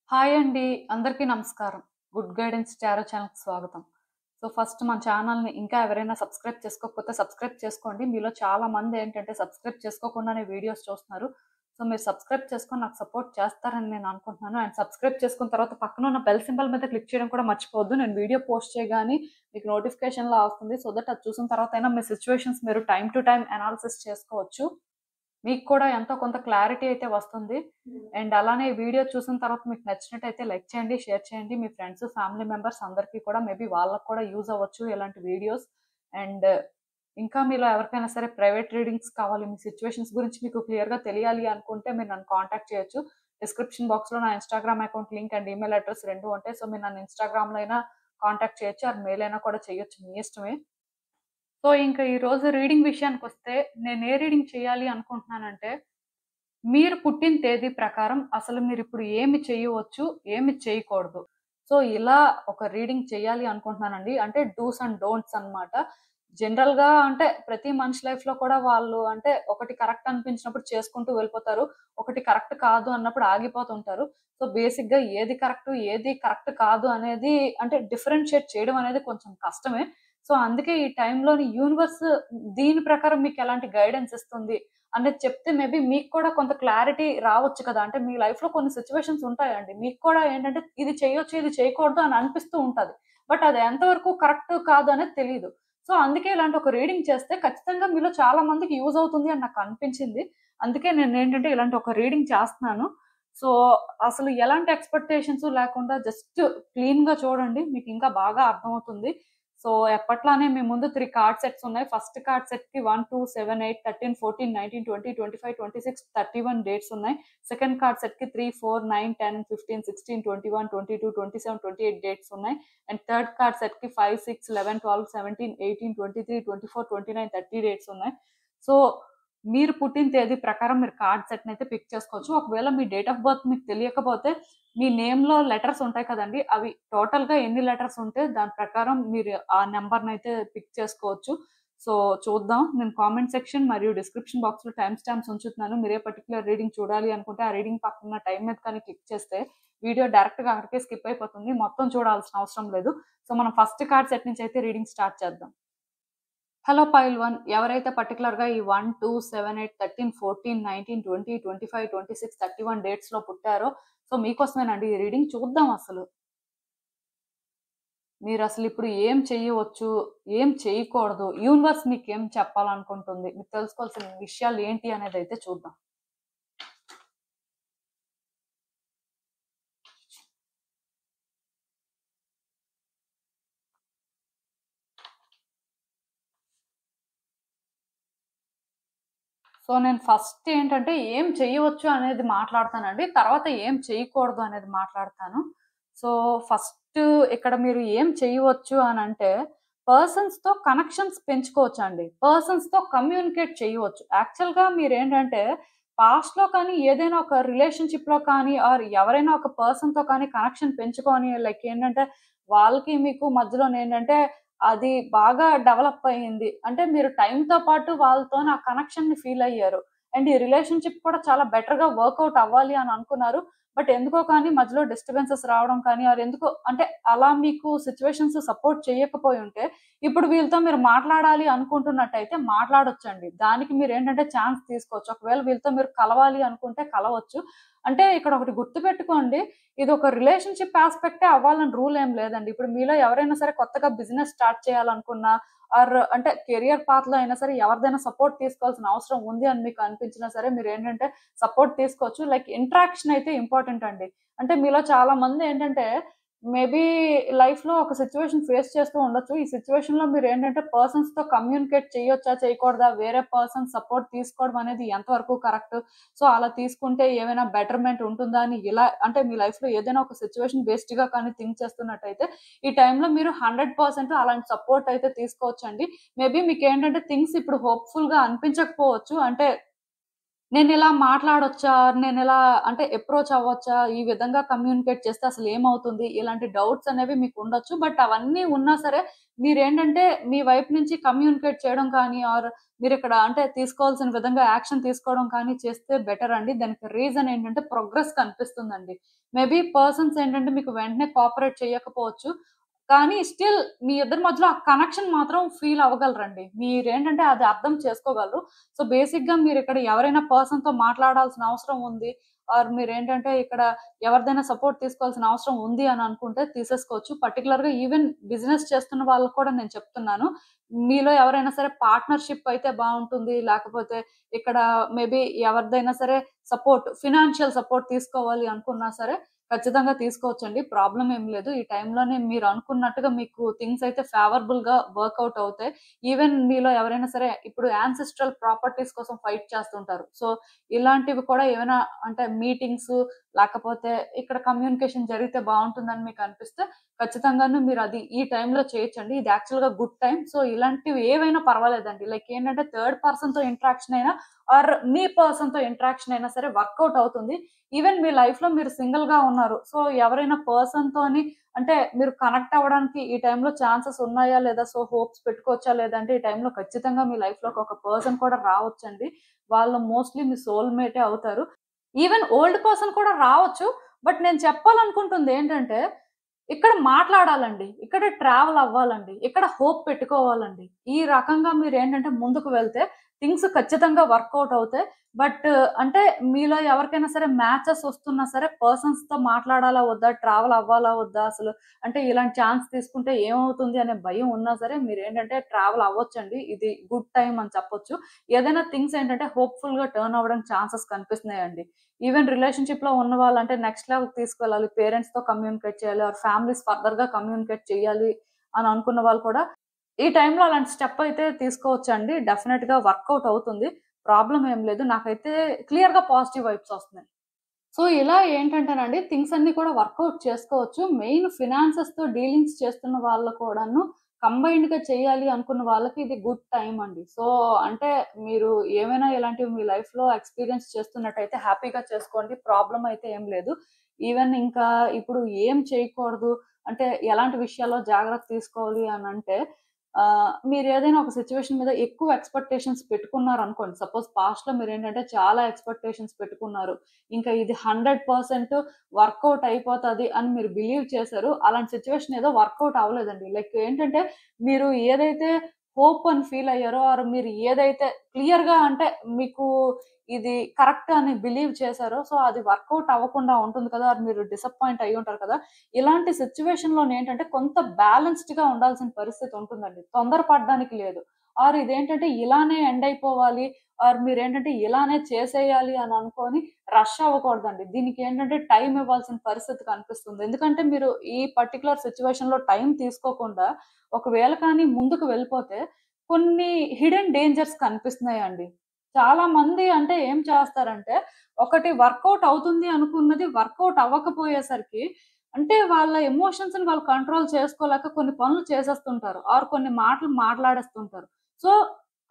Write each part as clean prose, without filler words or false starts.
Hi అండి. అందరికీ నమస్కారం. గుడ్ గైడెన్స్ టారో ఛానల్‌కి స్వాగతం. ఫస్ట్ మన ఛానల్‌ని ఇంకా ఎవరైనా సబ్స్క్రైబ్ చేసుకోకపోతే సబ్స్క్రైబ్ చేసుకోండి. మీలో చాలా మంది ఏంటంటే సబ్స్క్రైబ్ చేసుకోకుండానే వీడియోస్ చూస్తున్నారు. మీరు సబ్స్క్రైబ్ చేసుకొని నాకు సపోర్ట్ చేస్తారని నేను అనుకుంటున్నాను. అండ్ సబ్స్క్రైబ్ చేసుకున్న తర్వాత పక్కన ఉన్న బెల్ సింబల్ మీద క్లిక్ చేయడం కూడా మర్చిపోవద్దు. నేను వీడియో పోస్ట్ చేయగానే మీకు నోటిఫికేషన్‌లా వస్తుంది. సో దట్ అది చూసిన తర్వాతైనా మీ సిట్యుయేషన్స్ మీరు టైమ్ టు టైమ్ అనాలిసిస్ చేసుకోవచ్చు. మీకు కూడా ఎంతో కొంత క్లారిటీ అయితే వస్తుంది. అండ్ అలానే వీడియో చూసిన తర్వాత మీకు నచ్చినట్టయితే లైక్ చేయండి, షేర్ చేయండి. మీ ఫ్రెండ్స్, ఫ్యామిలీ మెంబర్స్ అందరికీ కూడా మేబీ వాళ్ళకి కూడా యూజ్ అవ్వచ్చు ఇలాంటి వీడియోస్. అండ్ ఇంకా మీలో ఎవరికైనా సరే ప్రైవేట్ రీడింగ్స్ కావాలి, మీ సిట్యుయేషన్స్ గురించి మీకు క్లియర్‌గా తెలియాలి అనుకుంటే మీరు నన్ను కాంటాక్ట్ చేయొచ్చు. డిస్క్రిప్షన్ బాక్స్‌లో నా Instagram account link and email address 2 ఉంటాయి. మీరు నన్ను ఇన్‌స్టాగ్రామ్‌లో అయినా కాంటాక్ట్ చేయొచ్చు ఆర్ మెయిల్ అయినా కూడా చేయొచ్చు. మీ ఇష్టమే. ఇంక ఈరోజు రీడింగ్ విషయానికొస్తే నేను ఏ రీడింగ్ చేయాలి అనుకుంటున్నానంటే, మీరు పుట్టిన తేదీ ప్రకారం అసలు మీరిప్పుడు ఏమి చేయవచ్చు, ఏమి చేయకూడదు. ఇలా ఒక రీడింగ్ చేయాలి అనుకుంటున్నానండి. అంటే డూస్ అండ్ డోంట్స్ అన్నమాట. జనరల్‌గా అంటే ప్రతి మనిషి లైఫ్‌లో కూడా వాళ్ళు అంటే ఒకటి కరెక్ట్ అనిపించినప్పుడు చేసుకుంటూ వెళ్ళిపోతారు. ఒకటి కరెక్ట్ కాదు అన్నప్పుడు ఆగిపోతుంటారు. బేసిక్‌గా ఏది కరెక్ట్ కాదు అనేది అంటే డిఫరెన్షియేట్ చేయడం అనేది కొంచెం కష్టమే. అందుకే ఈ టైంలోని యూనివర్స్ దీని ప్రకారం మీకెలాంటి గైడెన్స్ ఇస్తుంది అనేది చెప్తే మేబీ మీకు కూడా కొంత క్లారిటీ రావచ్చు కదా! అంటే మీ లైఫ్‌లో కొన్ని సిట్యుయేషన్స్ ఉంటాయండి. మీకు కూడా ఏంటంటే ఇది చేయొచ్చు, ఇది చేయకూడదు అని అనిపిస్తూ ఉంటది. బట్ అది ఎంతవరకు కరెక్ట్ కాదు అనేది తెలీదు. అందుకే ఇలాంటి ఒక రీడింగ్ చేస్తే ఖచ్చితంగా మీలో చాలా మందికి యూజ్ అవుతుంది అని నాకు అనిపించింది. అందుకే నేనేంటంటే ఇలాంటి ఒక రీడింగ్ చేస్తున్నాను. సో, అసలు ఎలాంటి ఎక్స్‌పెక్టేషన్స్ లేకుండా జస్ట్ క్లీన్‌గా చూడండి. మీకు ఇంకా బాగా అర్థమవుతుంది. ఎప్పట్లానే మీ ముందు 3 కార్డ్ సెట్స్ ఉన్నాయి. ఫస్ట్ కార్డ్ సెట్‌కి 1, 2, 7, 8, 13, 14, 19, 20, 25, 26, 31 డేట్స్ ఉన్నాయి. సెకండ్ కార్డ్ సెట్‌కి 3, 4, 9, 10, 15, 16, 21, 22, 27, 28 డేట్స్ ఉన్నాయి. అండ్ థర్డ్ కార్డ్ సెట్‌కి 5, 6, 11, 12, 17, 18, 23, 24, 29, 30 డేట్స్ ఉన్నాయి. సో, మీరు పుట్టిన తేదీ ప్రకారం మీరు కార్డ్ సెట్‌నయితే పిక్ చేసుకోవచ్చు. ఒకవేళ మీ డేట్ ఆఫ్ బర్త్ మీకు తెలియకపోతే మీ నేమ్‌లో లెటర్స్ ఉంటాయి కదండీ! అవి టోటల్‌గా ఎన్ని లెటర్స్ ఉంటే దాని ప్రకారం మీరు ఆ నంబర్‌నయితే పిక్ చేసుకోవచ్చు. చూద్దాం. నేను కామెంట్ సెక్షన్ మరియు డిస్క్రిప్షన్ బాక్స్‌లో టైమ్ స్టాంప్స్ ఉంచుతున్నాను. మీరే పర్టిక్యులర్ రీడింగ్ చూడాలి అనుకుంటే ఆ రీడింగ్ పక్కన టైమ్ మీద కానీ క్లిక్ చేస్తే వీడియో డైరెక్ట్‌గా అక్కడికే స్కిప్ అయిపోతుంది. మొత్తం చూడాల్సిన అవసరం లేదు. మనం ఫస్ట్ కార్డ్ సెట్ నుంచి అయితే రీడింగ్ స్టార్ట్ చేద్దాం. హలో పైల్ 1 ఎవరైతే పర్టిక్యులర్‌గా ఈ 1, 2, 7, 8, 13, 14, 19, 20, 25, 26, 31 డేట్స్‌లో పుట్టారో మీకోసమేనండి ఈ రీడింగ్. చూద్దాం అసలు. మీరసలిప్పుడు ఏం చెయ్యవచ్చు, ఏం చేయకూడదు, యూనివర్స్ మీకేం చెప్పాలనుకుంటుంది, మీరు తెలుసుకోవాల్సిన విషయాలు ఏంటి అనేదైతే చూద్దాం. నేను ఫస్ట్ ఏంటంటే ఏం చేయవచ్చు అనేది మాట్లాడతానండి. తర్వాత ఏం చేయకూడదు అనేది మాట్లాడతాను. సో, ఫస్ట్ ఇక్కడ మీరు ఏం చేయవచ్చు అనంటే, పర్సన్స్‌తో కనెక్షన్స్ పెంచుకోవచ్చండి. పర్సన్స్‌తో కమ్యూనికేట్ చేయవచ్చు. యాక్చువల్‌గా మీరేంటంటే, పాస్ట్‌లో కానీ, ఏదైనా ఒక రిలేషన్‌షిప్‌లో కానీ, ఆర్ ఎవరైనా ఒక పర్సన్‌తో కానీ కనెక్షన్ పెంచుకొని లైక్ ఏంటంటే, వాళ్ళకి మీకు మధ్యలోనేంటంటే అది బాగా డెవలప్ అయింది. అంటే మీరు టైమ్‌తో పాటు వాళ్ళతోని ఆ కనెక్షన్‌ని ఫీల్ అయ్యారు. అండ్ ఈ రిలేషన్‌షిప్ కూడా చాలా బెటర్‌గా వర్కౌట్ అవ్వాలి అని అనుకున్నారు. బట్ ఎందుకో కానీ మధ్యలో డిస్టర్బెన్సెస్ రావడం కానీ ఆర్ ఎందుకో అంటే అలా మీకు సిట్యుయేషన్స్ సపోర్ట్ చేయకపోయి ఉంటే, ఇప్పుడు వీళ్ళతో మీరు మాట్లాడాలి అనుకుంటున్నట్టయితే మాట్లాడొచ్చండి. దానికి మీరేంటంటే ఛాన్స్ తీసుకోవచ్చు. ఒకవేళ వీళ్ళతో మీరు కలవాలి అనుకుంటే కలవచ్చు. అంటే ఇక్కడ ఒకటి గుర్తుపెట్టుకోండి. ఇదొక రిలేషన్‌షిప్ యాస్పెక్టే అవ్వాలని రూల్ ఏం లేదండి. ఇప్పుడు మీలో ఎవరైనా సరే కొత్తగా బిజినెస్ స్టార్ట్ చేయాలనుకున్నా ఆర్ అంటే కెరియర్ పాత్‌లో అయినా సరే ఎవరిదైనా సపోర్ట్ తీసుకోవాల్సిన అవసరం ఉంది అని మీకు అనిపించినా సరే మీరేంటంటే సపోర్ట్ తీసుకోవచ్చు. లైక్ ఇంటరాక్షన్ అయితే ఇంపార్టెంట్ అండి. అంటే మీలో చాలా మంది ఏంటంటే మేబీ లైఫ్‌లో ఒక సిట్యుయేషన్ ఫేస్ చేస్తూ ఉండొచ్చు. ఈ సిట్యుయేషన్‌లో మీరేంటంటే పర్సన్స్‌తో కమ్యూనికేట్ చేయొచ్చా? చేయకూడదా? వేరే పర్సన్ సపోర్ట్ తీసుకోవడం అనేది ఎంతవరకు కరెక్ట్? అలా తీసుకుంటే ఏమైనా బెటర్‌మెంట్ ఉంటుందా అని ఇలా అంటే మీ లైఫ్‌లో ఏదైనా ఒక సిట్యుయేషన్ బేస్డ్‌గా కానీ థింక్ చేస్తున్నట్టయితే, ఈ టైంలో మీరు 100% అలాంటి సపోర్ట్ అయితే తీసుకోవచ్చండి. మేబీ మీకేంటంటే థింగ్స్ ఇప్పుడు హోప్‌ఫుల్‌గా అనిపించకపోవచ్చు. అంటే నేనిలా మాట్లాడొచ్చా? నేనిలా అంటే అప్రోచ్ అవ్వొచ్చా? ఈ విధంగా కమ్యూనికేట్ చేస్తే అసలేమవుతుంది? ఇలాంటి డౌట్స్ అనేవి మీకుండొచ్చు. బట్ అవన్నీ ఉన్నా సరే మీరేంటంటే మీ వైపు నుంచి కమ్యూనికేట్ చేయడం కానీ మీరిక్కడ అంటే తీసుకోవాల్సిన విధంగా యాక్షన్ తీసుకోవడం కానీ చేస్తే బెటర్ అండి. దానికి రీజన్ ఏంటంటే ప్రోగ్రెస్ కనిపిస్తుందండి. మేబీ పర్సన్స్ ఏంటంటే మీకు వెంటనే కోఆపరేట్ చేయకపోవచ్చు. కానీ స్టిల్ మీ ఇద్దరి మధ్యలో ఆ కనెక్షన్ మాత్రం ఫీల్ అవ్వగలరండి. మీరేంటంటే అది అర్థం చేసుకోగలరు. సో, బేసిక్‌గా మీరిక్కడ ఎవరైనా పర్సన్‌తో మాట్లాడాల్సిన అవసరం ఉంది. మీరేంటంటే ఇక్కడ ఎవరిదైనా సపోర్ట్ తీసుకోవాల్సిన అవసరం ఉంది అని అనుకుంటే తీసేసుకోవచ్చు. పర్టిక్యులర్‌గా ఈవెన్ బిజినెస్ చేస్తున్న వాళ్ళకి కూడా నేను చెప్తున్నాను. మీలో ఎవరైనా సరే పార్ట్నర్‌షిప్ అయితే బావుంటుంది. లేకపోతే ఇక్కడ మేబీ ఎవరిదైనా సరే ఫినాన్షియల్ సపోర్ట్ తీసుకోవాలి అనుకున్నా సరే ఖచ్చితంగా తీసుకోవచ్చండి. ప్రాబ్లమ్ ఏం లేదు. ఈ టైంలోనే మీరనుకున్నట్టుగా మీకు థింగ్స్ అయితే ఫేవరబుల్‌గా వర్కౌట్ అవుతాయి. ఈవెన్ మీలో ఎవరైనా సరే ఇప్పుడు యాన్సెస్ట్రల్ ప్రాపర్టీస్ కోసం ఫైట్ చేస్తుంటారు. సో, ఇలాంటివి కూడా ఏమైనా అంటే మీటింగ్స్ లేకపోతే ఇక్కడ కమ్యూనికేషన్ జరిగితే బావుంటుందని మీకనిపిస్తే ఖచ్చితంగాను మీరది ఈ టైంలో చేయొచ్చండి. ఇది యాక్చువల్‌గా గుడ్ టైమ్. సో, ఇలాంటివి ఏవైనా పర్వాలేదండి. లైక్ ఏంటంటే థర్డ్ పర్సన్‌తో ఇంటరాక్షన్ అయినా మీ పర్సన్‌తో ఇంటరాక్షన్ అయినా సరే వర్కౌట్ అవుతుంది. ఈవెన్ మీ లైఫ్‌లో మీరు సింగిల్‌గా ఉన్నారు. సో, ఎవరైనా పర్సన్‌తోని అంటే మీరు కనెక్ట్ అవ్వడానికి ఈ టైంలో ఛాన్సెస్ ఉన్నాయా? లేదా? సో, హోప్స్ పెట్టుకోవచ్చా? లేదంటే ఈ టైంలో ఖచ్చితంగా మీ లైఫ్‌లోకి ఒక పర్సన్ కూడా రావచ్చండి. వాళ్ళు మోస్ట్‌లీ మీ సోల్ మేటే అవుతారు. ఈవెన్ ఓల్డ్ పర్సన్ కూడా రావచ్చు. బట్ నేను చెప్పాలనుకుంటుందేంటంటే ఇక్కడ మాట్లాడాలండి. ఇక్కడ ట్రావెల్ అవ్వాలండి. ఇక్కడ హోప్ పెట్టుకోవాలండి. ఈ రకంగా మీరేంటంటే ముందుకు వెళ్తే థింగ్స్ ఖచ్చితంగా వర్కౌట్ అవుతాయి. బట్ అంటే మీలో ఎవరికైనా సరే మ్యాచెస్ వస్తున్నా సరే పర్సన్స్‌తో మాట్లాడాలా వద్దా? ట్రావెల్ అవ్వాలా వద్దా? అసలు అంటే ఇలాంటి ఛాన్స్ తీసుకుంటే ఏమవుతుంది అనే భయం ఉన్నా సరే మీరేంటంటే ట్రావెల్ అవ్వొచ్చండి. ఇది గుడ్ టైమ్ అని చెప్పొచ్చు. ఏదైనా థింగ్స్ ఏంటంటే హోప్‌ఫుల్‌గా టర్న్ అవ్వడానికి ఛాన్సెస్ కనిపిస్తున్నాయండి. ఈవెన్ రిలేషన్‌షిప్‌లో ఉన్న వాళ్ళంటే నెక్స్ట్ లెవెల్‌కి తీసుకెళ్ళాలి. పేరెంట్స్‌తో కమ్యూనికేట్ చేయాలి. ఫ్యామిలీస్ ఫర్దర్‌గా కమ్యూనికేట్ చేయాలి అని అనుకున్న వాళ్ళు కూడా ఈ టైంలో అలాంటి స్టెప్ అయితే తీసుకోవచ్చండి. డెఫినెట్‌గా వర్కౌట్ అవుతుంది. ప్రాబ్లమ్ ఏం లేదు. నాకైతే క్లియర్‌గా పాజిటివ్ వైబ్స్ వస్తున్నాయి. సో, ఇలా ఏంటంటేనండి థింగ్స్ అన్నీ కూడా వర్కౌట్ చేసుకోవచ్చు. మెయిన్ ఫినాన్సెస్‌తో డీలింగ్స్ చేస్తున్న వాళ్ళు కూడాను కంబైన్డ్‌గా చేయాలి అనుకున్న వాళ్ళకి ఇది గుడ్ టైమ్ అండి. సో, అంటే మీరు ఏమైనా ఇలాంటివి మీ లైఫ్‌లో ఎక్స్‌పీరియన్స్ చేస్తున్నట్టయితే హ్యాపీగా చేసుకోండి. ప్రాబ్లమ్ అయితే ఏం లేదు. ఈవెన్ ఇంకా ఇప్పుడు ఏం చేయకూడదు అంటే ఎలాంటి విషయాల్లో జాగ్రత్త తీసుకోవాలి అనంటే మీరేదైనా ఒక సిట్యుయేషన్ మీద ఎక్కువ ఎక్స్‌పెక్టేషన్స్ పెట్టుకున్నారనుకోండి. సపోజ్ పాస్ట్‌లో మీరేంటంటే చాలా ఎక్స్‌పెక్టేషన్స్ పెట్టుకున్నారు. ఇంకా ఇది 100% వర్కౌట్ అయిపోతది అని మీరు బిలీవ్ చేశారు. అలాంటి సిట్యుయేషన్ ఏదో వర్కౌట్ అవ్వలేదండి. లైక్ ఏంటంటే మీరు ఏదైతే హోప్ అని ఫీల్ అయ్యారో మీరు ఏదైతే క్లియర్‌గా అంటే మీకు ఇది కరెక్ట్ అని బిలీవ్ చేశారో సో, అది వర్కౌట్ అవ్వకుండా ఉంటుంది కదా! మీరు డిసప్పాయింట్ అయ్యుంటారు కదా! ఇలాంటి సిట్యుయేషన్‌లోనేంటంటే కొంత బ్యాలెన్స్‌డ్‌గా ఉండాల్సిన పరిస్థితి ఉంటుందండి. తొందర పడడానికి లేదు. ఇదేంటంటే ఇలానే ఎండ్ అయిపోవాలి మీరేంటంటే ఇలానే చేసేయాలి అని అనుకోని రష్ అవ్వకూడదండి. దీనికేంటంటే టైమ్ ఇవ్వాల్సిన పరిస్థితి కనిపిస్తుంది. ఎందుకంటే మీరు ఈ పర్టిక్యులర్ సిట్యుయేషన్‌లో టైమ్ తీసుకోకుండా ఒకవేళ కానీ ముందుకు వెళ్ళిపోతే కొన్ని హిడెన్ డేంజర్స్ కనిపిస్తున్నాయండి. చాలా మంది అంటే ఏం చేస్తారంటే ఒకటి వర్కౌట్ అవుతుంది అనుకున్నది వర్కౌట్ అవ్వకపోయేసరికి అంటే వాళ్ళ ఎమోషన్స్‌ని వాళ్ళు కంట్రోల్ చేసుకోలేక కొన్ని పనులు చేసేస్తుంటారు. కొన్ని మాటలు మాట్లాడేస్తుంటారు. సో,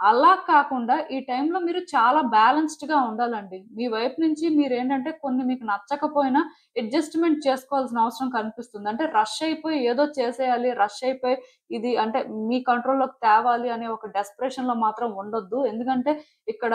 అలా కాకుండా ఈ టైంలో మీరు చాలా బ్యాలెన్స్‌డ్‌గా ఉండాలండి. మీ వైపు నుంచి మీరేంటంటే కొన్ని మీకు నచ్చకపోయినా అడ్జస్ట్‌మెంట్ చేసుకోవాల్సిన అవసరం కనిపిస్తుంది. అంటే రష్ అయిపోయి ఏదో చేసేయాలి, రష్ అయిపోయి ఇది అంటే మీ కంట్రోల్‌లోకి తేవాలి అనే ఒక డెస్పరేషన్‌లో మాత్రం ఉండొద్దు. ఎందుకంటే ఇక్కడ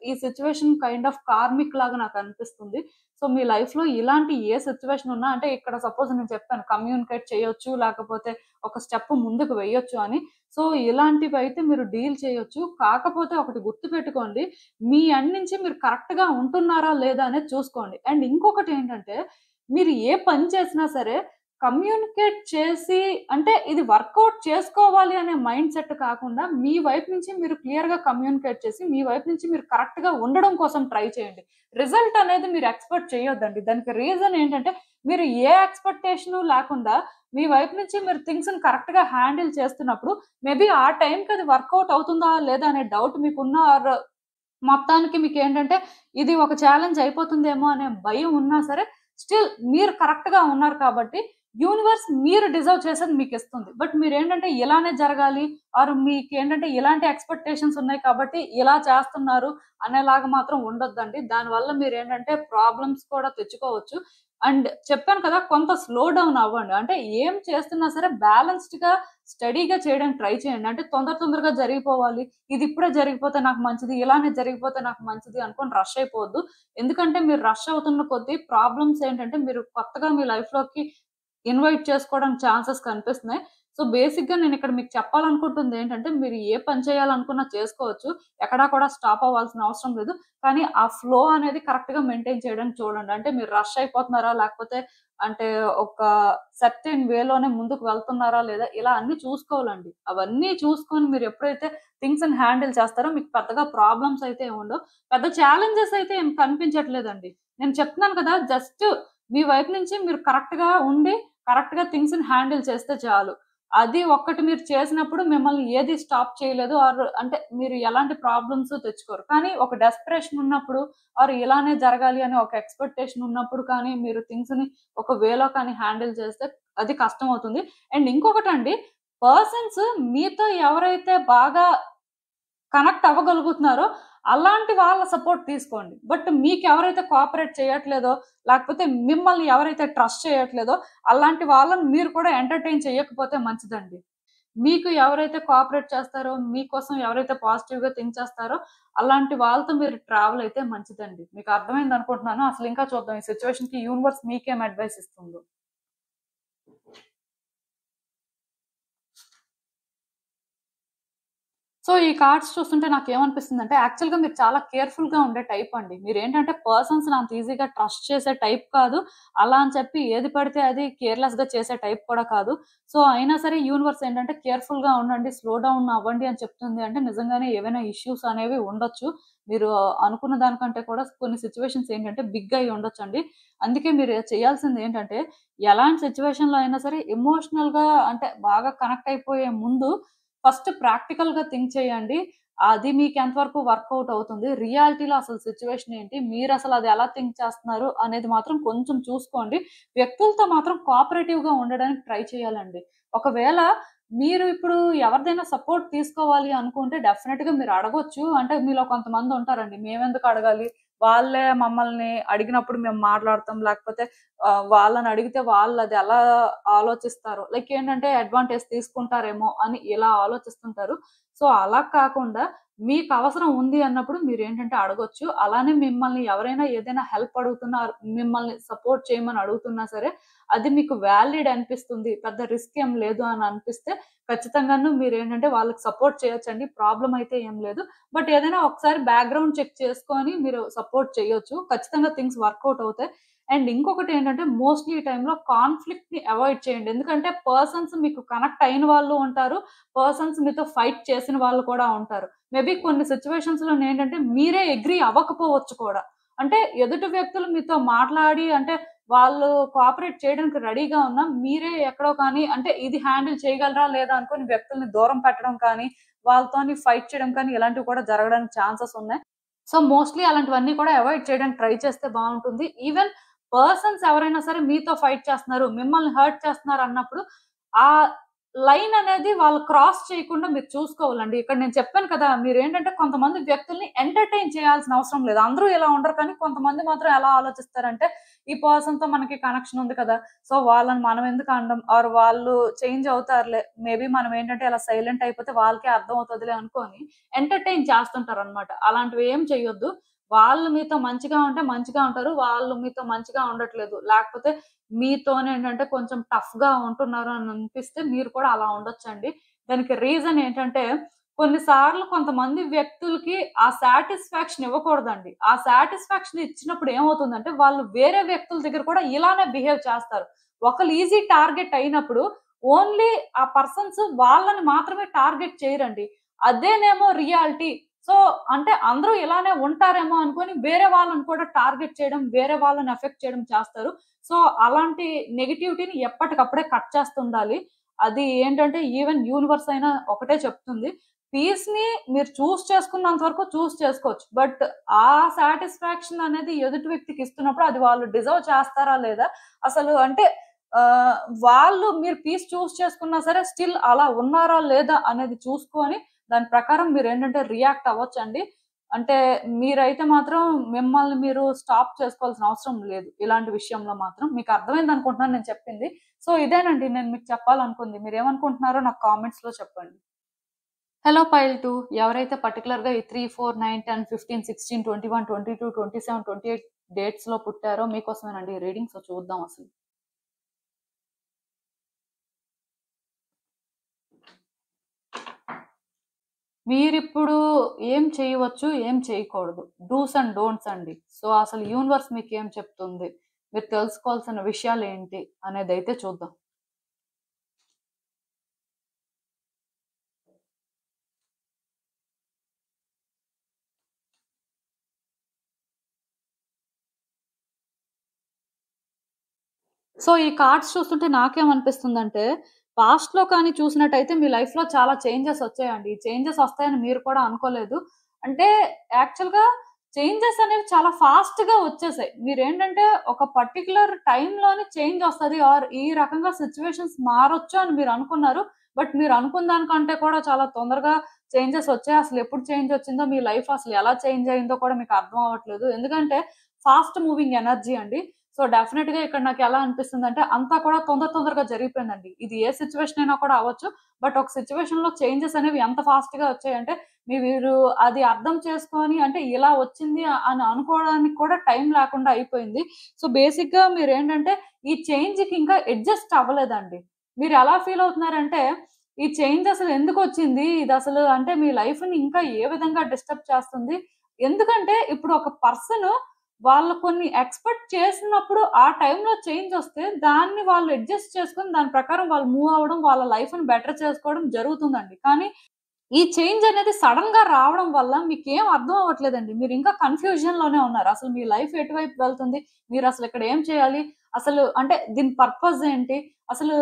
ఈ సిట్యుయేషన్ కైండ్ ఆఫ్ కార్మిక్ లాగా నాకనిపిస్తుంది. సో, మీ లైఫ్‌లో ఇలాంటి ఏ సిట్యుయేషన్ ఉన్నా అంటే ఇక్కడ సపోజ్ నేను చెప్పాను కమ్యూనికేట్ చేయొచ్చు, లేకపోతే ఒక స్టెప్ ముందుకు వెయ్యొచ్చు అని. సో, ఇలాంటివైతే మీరు డీల్ చేయొచ్చు. కాకపోతే ఒకటి గుర్తుపెట్టుకోండి. మీ ఎండ్ నుంచి మీరు కరెక్ట్‌గా ఉంటున్నారా లేదా అనేది చూసుకోండి. అండ్ ఇంకొకటేంటంటే మీరు ఏ పని చేసినా సరే కమ్యూనికేట్ చేసి అంటే ఇది వర్కౌట్ చేసుకోవాలి అనే మైండ్ సెట్ కాకుండా మీ వైపు నుంచి మీరు క్లియర్‌గా కమ్యూనికేట్ చేసి మీ వైపు నుంచి మీరు కరెక్ట్‌గా ఉండడం కోసం ట్రై చేయండి. రిజల్ట్ అనేది మీరు ఎక్స్‌పెక్ట్ చేయొద్దండి. దానికి రీజన్ ఏంటంటే, మీరు ఏ ఎక్స్‌పెక్టేషను లేకుండా మీ వైపు నుంచి మీరు థింగ్స్‌ని కరెక్ట్‌గా హ్యాండిల్ చేస్తున్నప్పుడు, మేబీ ఆ టైంకి అది వర్కౌట్ అవుతుందా? లేదా? అనే డౌట్ మీకున్న మొత్తానికి మీకేంటంటే, ఇది ఒక ఛాలెంజ్ అయిపోతుందేమో అనే భయం ఉన్నా సరే, స్టిల్ మీరు కరెక్ట్‌గా ఉన్నారు కాబట్టి, యూనివర్స్ మీరు డిజర్వ్ చేసేది మీకు ఇస్తుంది. బట్ మీరేంటంటే ఇలానే జరగాలి ఆర్ మీకేంటంటే ఇలాంటి ఎక్స్‌పెక్టేషన్స్ ఉన్నాయి కాబట్టి ఇలా చేస్తున్నారు అనేలాగా మాత్రం ఉండొద్దండి. దానివల్ల మీరేంటంటే ప్రాబ్లమ్స్ కూడా తెచ్చుకోవచ్చు. అండ్ చెప్పాను కదా! కొంత స్లో డౌన్ అవ్వండి. అంటే ఏం చేస్తున్నా సరే బ్యాలెన్స్‌డ్‌గా, స్టడీగా చేయడానికి ట్రై చేయండి. అంటే తొందరగా జరిగిపోవాలి. ఇది ఇప్పుడే జరిగిపోతే నాకు మంచిది. ఇలానే జరిగిపోతే నాకు మంచిది అనుకోని రష్ అయిపోవద్దు. ఎందుకంటే మీరు రష్ అవుతున్న కొద్దీ ప్రాబ్లమ్స్ ఏంటంటే మీరు కొత్తగా మీ లైఫ్‌లోకి ఇన్వైట్ చేసుకోవడానికి ఛాన్సెస్ కనిపిస్తున్నాయి. సో, బేసిక్‌గా నేనిక్కడ మీకు చెప్పాలనుకుంటుందేంటంటే, మీరు ఏ పని చేయాలనుకున్నా చేసుకోవచ్చు. ఎక్కడా కూడా స్టాప్ అవ్వాల్సిన అవసరం లేదు. కానీ ఆ ఫ్లో అనేది కరెక్ట్‌గా మెయింటైన్ చేయడానికి చూడండి. అంటే మీరు రష్ అయిపోతున్నారా? లేకపోతే అంటే ఒక సర్టెన్ వేలోనే ముందుకు వెళ్తున్నారా? లేదా? ఇలా అన్నీ చూసుకోవాలండి. అవన్నీ చూసుకొని మీరెప్పుడైతే థింగ్స్‌ని హ్యాండిల్ చేస్తారో మీకు పెద్దగా ప్రాబ్లమ్స్ అయితే ఏముండవు. పెద్ద ఛాలెంజెస్ అయితే ఏం కనిపించట్లేదండి. నేను చెప్తున్నాను కదా! జస్ట్ మీ వైపు నుంచి మీరు కరెక్ట్‌గా ఉండి కరెక్ట్‌గా థింగ్స్‌ని హ్యాండిల్ చేస్తే చాలు. అది ఒక్కటి మీరు చేసినప్పుడు మిమ్మల్ని ఏది స్టాప్ చేయలేదు. ఆర్ అంటే మీరు ఎలాంటి ప్రాబ్లమ్స్ తెచ్చుకోరు. కానీ ఒక డెస్పరేషన్ ఉన్నప్పుడు ఆర్ ఇలానే జరగాలి అనే ఒక ఎక్స్‌పెక్టేషన్ ఉన్నప్పుడు కానీ మీరు థింగ్స్‌ని ఒక వేలో కానీ హ్యాండిల్ చేస్తే అది కష్టమవుతుంది. అండ్ ఇంకొకటండి పర్సన్స్ మీతో ఎవరైతే బాగా కనెక్ట్ అవ్వగలుగుతున్నారో, అలాంటి వాళ్ళ సపోర్ట్ తీసుకోండి. బట్ మీకెవరైతే కోఆపరేట్ చేయట్లేదో, లేకపోతే మిమ్మల్ని ఎవరైతే ట్రస్ట్ చేయట్లేదో, అలాంటి వాళ్ళని మీరు కూడా ఎంటర్‌టైన్ చేయకపోతే మంచిదండి. మీకు ఎవరైతే కోఆపరేట్ చేస్తారో, మీకోసం ఎవరైతే పాజిటివ్‌గా థింక్ చేస్తారో, అలాంటి వాళ్ళతో మీరు ట్రావెల్ అయితే మంచిదండి. మీకు అర్థమైందనుకుంటున్నాను. అసలు ఇంకా చూద్దాం ఈ సిట్యుయేషన్‌కి యూనివర్స్ మీకేం అడ్వైస్ ఇస్తుందో. సో, ఈ కార్డ్స్ చూస్తుంటే నాకేమనిపిస్తుందంటే, యాక్చువల్‌గా మీరు చాలా కేర్‌ఫుల్‌గా ఉండే టైప్ అండి. మీరేంటంటే పర్సన్స్‌ని అంత ఈజీగా ట్రస్ట్ చేసే టైప్ కాదు. అలా అని చెప్పి ఏది పడితే అది కేర్‌లెస్‌గా చేసే టైప్ కూడా కాదు. సో, అయినా సరే యూనివర్స్ ఏంటంటే కేర్‌ఫుల్‌గా ఉండండి, స్లో డౌన్ అవ్వండి అని చెప్తుంది అంటే నిజంగానే ఏవైనా ఇష్యూస్ అనేవి ఉండొచ్చు. మీరు అనుకున్న దానికంటే కూడా కొన్ని సిట్యుయేషన్స్ ఏంటంటే బిగ్ అయ్యి ఉండొచ్చండి. అందుకే మీరు చేయాల్సిందేంటంటే, ఎలాంటి సిట్యుయేషన్‌లో అయినా సరే ఎమోషనల్‌గా అంటే బాగా కనెక్ట్ అయిపోయే ముందు ఫస్ట్ ప్రాక్టికల్‌గా థింక్ చేయండి. అది మీకు ఎంతవరకు వర్కౌట్ అవుతుంది. రియాలిటీలో అసలు సిట్యుయేషన్ ఏంటి? మీరసలు అది ఎలా థింక్ చేస్తున్నారు అనేది మాత్రం కొంచెం చూసుకోండి. వ్యక్తులతో మాత్రం కోఆపరేటివ్‌గా ఉండడానికి ట్రై చేయాలండి. ఒకవేళ మీరు ఇప్పుడు ఎవరిదైనా సపోర్ట్ తీసుకోవాలి అనుకుంటే డెఫినిట్‌గా మీరు అడగొచ్చు. అంటే మీలో కొంతమందుంటారండి. మేమెందుకు అడగాలి? వాళ్ళే మమ్మల్ని అడిగినప్పుడు మేము మాట్లాడతాం. లేకపోతే వాళ్ళని అడిగితే వాళ్ళది ఎలా ఆలోచిస్తారో లైక్ ఏంటంటే అడ్వాంటేజ్ తీసుకుంటారేమో అని ఇలా ఆలోచిస్తుంటారు. సో, అలా కాకుండా మీకు అవసరం ఉంది అన్నప్పుడు మీరేంటంటే అడగొచ్చు. అలానే మిమ్మల్ని ఎవరైనా ఏదైనా హెల్ప్ అడుగుతున్నా, మిమ్మల్ని సపోర్ట్ చేయమని అడుగుతున్నా సరే, అది మీకు వాలిడ్ అనిపిస్తుంది. పెద్ద రిస్క్ ఏం లేదు అని అనిపిస్తే ఖచ్చితంగాను మీరేంటంటే వాళ్ళకి సపోర్ట్ చేయొచ్చండి. ప్రాబ్లమ్ అయితే ఏం లేదు. బట్ ఏదైనా ఒకసారి బ్యాక్‌గ్రౌండ్ చెక్ చేసుకొని మీరు సపోర్ట్ చేయొచ్చు. ఖచ్చితంగా థింగ్స్ వర్కౌట్ అవుతాయి. అండ్ ఇంకొకటేంటంటే మోస్ట్‌లీ ఈ టైంలో కాన్‌ఫ్లిక్ట్‌ని అవాయిడ్ చేయండి. ఎందుకంటే పర్సన్స్ మీకు కనెక్ట్ అయిన వాళ్ళు ఉంటారు. పర్సన్స్ మీతో ఫైట్ చేసిన వాళ్ళు కూడా ఉంటారు. మేబీ కొన్ని సిట్యుయేషన్స్‌లోనేంటంటే మీరే అగ్రీ అవ్వకపోవచ్చు కూడా. అంటే ఎదుటి వ్యక్తులు మీతో మాట్లాడి అంటే వాళ్ళు కోఆపరేట్ చేయడానికి రెడీగా ఉన్నా మీరే ఎక్కడో కానీ అంటే ఇది హ్యాండిల్ చేయగలరా లేదా అనుకోని వ్యక్తుల్ని దూరం పెట్టడం కానీ, వాళ్ళతోని ఫైట్ చేయడం కానీ ఇలాంటివి కూడా జరగడానికి ఛాన్సెస్ ఉన్నాయి. సో, మోస్ట్‌లీ అలాంటివన్నీ కూడా అవాయిడ్ చేయడానికి ట్రై చేస్తే బావుంటుంది. ఈవెన్ పర్సన్స్ ఎవరైనా సరే మీతో ఫైట్ చేస్తున్నారు, మిమ్మల్ని హర్ట్ చేస్తున్నారన్నప్పుడు ఆ లైన్ అనేది వాళ్ళు క్రాస్ చేయకుండా మీరు చూసుకోవాలండి. ఇక్కడ నేను చెప్పాను కదా! మీరేంటంటే కొంతమంది వ్యక్తుల్ని ఎంటర్‌టైన్ చేయాల్సిన అవసరం లేదు. అందరూ ఇలా ఉండరు కానీ కొంతమంది మాత్రం ఎలా ఆలోచిస్తారంటే, ఈ పర్సన్‌తో మనకి కనెక్షన్ ఉంది కదా! సో, వాళ్ళని మనం ఎందుకు అనడం ఆర్ వాళ్ళు చేంజ్ అవుతారులే. మేబీ మనం ఏంటంటే ఇలా సైలెంట్ అయిపోతే వాళ్ళకే అర్థమవుతదిలే అనుకోని ఎంటర్‌టైన్ చేస్తుంటారనమాట. అలాంటివి ఏం చేయొద్దు. వాళ్ళు మీతో మంచిగా ఉంటే మంచిగా ఉంటారు. వాళ్ళు మీతో మంచిగా ఉండట్లేదు. లేకపోతే మీతోనేంటంటే కొంచెం టఫ్‌గా ఉంటున్నారు అని అనిపిస్తే మీరు కూడా అలా ఉండొచ్చండి. దానికి రీజన్ ఏంటంటే కొన్ని సార్లు కొంతమంది వ్యక్తులకి ఆ సాటిస్ఫాక్షన్ ఇవ్వకూడదండి. ఆ సాటిస్ఫాక్షన్ ఇచ్చినప్పుడు ఏమవుతుందంటే వాళ్ళు వేరే వ్యక్తుల దగ్గర కూడా ఇలానే బిహేవ్ చేస్తారు. ఒకళ్ళు ఈజీ టార్గెట్ అయినప్పుడు ఓన్లీ ఆ పర్సన్స్ వాళ్ళని మాత్రమే టార్గెట్ చేయరండి. అదేనేమో రియాలిటీ. సో, అంటే అందరూ ఇలానే ఉంటారేమో అనుకోని వేరే వాళ్ళని కూడా టార్గెట్ చేయడం, వేరే వాళ్ళని ఎఫెక్ట్ చేయడం చేస్తారు. సో, అలాంటి నెగటివిటీని ఎప్పటికప్పుడే కట్ చేస్తుండాలి. అది ఏంటంటే ఈవెన్ యూనివర్స్ అయినా ఒకటే చెప్తుంది. పీస్‌ని మీరు చేసుకున్నంత వరకు చేసుకోవచ్చు. బట్ ఆ సాటిస్ఫాక్షన్ అనేది ఎదుటి వ్యక్తికి ఇస్తున్నప్పుడు అది వాళ్ళు డిజర్వ్ చేస్తారా లేదా? అసలు అంటే వాళ్ళు మీరు పీస్ చూస్ చేసుకున్నా సరే స్టిల్ అలా ఉన్నారా లేదా అనేది చూసుకొని దాని ప్రకారం మీరేంటంటే రియాక్ట్ అవ్వచ్చండి. అంటే మీరైతే మాత్రం మిమ్మల్ని మీరు స్టాప్ చేసుకోవాల్సిన అవసరం లేదు. ఇలాంటి విషయంలో మాత్రం. మీకు అర్థమైందనుకుంటున్నాను నేను చెప్పింది. సో, ఇదేనండి నేను మీకు చెప్పాలనుకుంది. మీరేమనుకుంటున్నారో నాకు కామెంట్స్‌లో చెప్పండి. హలో పైల్ 2 ఎవరైతే పర్టిక్యులర్‌గా ఈ 3, 4, 9, 10, 15, 16, 21, 22, 27, 28 డేట్స్‌లో పుట్టారో మీకోసమేనండి ఈ రీడింగ్. సో, చూద్దాం అసలు. మీరిప్పుడు ఏం చేయవచ్చు, ఏం చేయకూడదు. డూస్ అండ్ డోంట్స్ అండి. సో, అసలు యూనివర్స్ మీకేం చెప్తుంది? మీరు తెలుసుకోవాల్సిన విషయాలేంటి అనేదైతే చూద్దాం. సో, ఈ కార్డ్స్ చూస్తుంటే నాకేమనిపిస్తుందంటే, పాస్ట్‌లో కానీ చూసినట్టయితే మీ లైఫ్‌లో చాలా చేంజెస్ వచ్చాయండి. చేంజెస్ వస్తాయని మీరు కూడా అనుకోలేదు. అంటే యాక్చువల్‌గా చేంజెస్ అనేవి చాలా ఫాస్ట్‌గా వచ్చేసాయి. మీరేంటంటే ఒక పర్టిక్యులర్ టైమ్‌లోనే చేంజ్ వస్తది ఆర్ ఈ రకంగా సిట్యుయేషన్స్ మారొచ్చు అని మీరు అనుకున్నారు. బట్ మీరు అనుకున్న దానికంటే కూడా చాలా తొందరగా చేంజెస్ వచ్చాయి. అసలెప్పుడు చేంజ్ వచ్చిందో, మీ లైఫ్ అసలు ఎలా చేంజ్ అయిందో కూడా మీకు అర్థం అవ్వట్లేదు. ఎందుకంటే ఫాస్ట్ మూవింగ్ ఎనర్జీ అండి. సో, డెఫినెట్‌గా ఇక్కడ నాకెలా అనిపిస్తుందంటే, అంతా కూడా తొందరగా జరిగిపోయిందండి. ఇది ఏ సిట్యుయేషన్ అయినా కూడా అవ్వచ్చు. బట్ ఒక సిట్యుయేషన్‌లో చేంజెస్ అనేవి ఎంత ఫాస్ట్‌గా వచ్చాయంటే, మీరు అది అర్థం చేసుకొని అంటే ఇలా వచ్చింది అని అనుకోవడానికి కూడా టైం లేకుండా అయిపోయింది. సో, బేసిక్‌గా మీరేంటంటే, ఈ చేంజ్‌కి ఇంకా అడ్జస్ట్ అవ్వలేదండి. మీరు ఎలా ఫీల్ అవుతున్నారంటే, ఈ చేంజ్ అసలు ఎందుకొచ్చింది? ఇదసలు అంటే మీ లైఫ్‌ని ఇంకా ఏ విధంగా డిస్టర్బ్ చేస్తుంది? ఎందుకంటే, ఇప్పుడు ఒక పర్సను వాళ్ళు కొన్ని ఎక్స్‌పెక్ట్ చేసినప్పుడు ఆ టైంలో చేంజొస్తే దాన్ని వాళ్ళు అడ్జస్ట్ చేసుకొని దాని ప్రకారం వాళ్ళు మూవ్ అవ్వడం, వాళ్ళ లైఫ్‌ని బెటర్ చేసుకోవడం జరుగుతుందండి. కానీ ఈ చేంజ్ అనేది సడెన్‌గా రావడం వల్ల మీకేం అర్థం అవ్వట్లేదండి. మీరింకా కన్‌ఫ్యూజన్‌లోనే ఉన్నారు. అసలు మీ లైఫ్ ఎటువైపు వెళ్తుంది? మీరసలు ఇక్కడ ఏం చేయాలి? అసలు అంటే దీని పర్పస్ ఏంటి? అసలు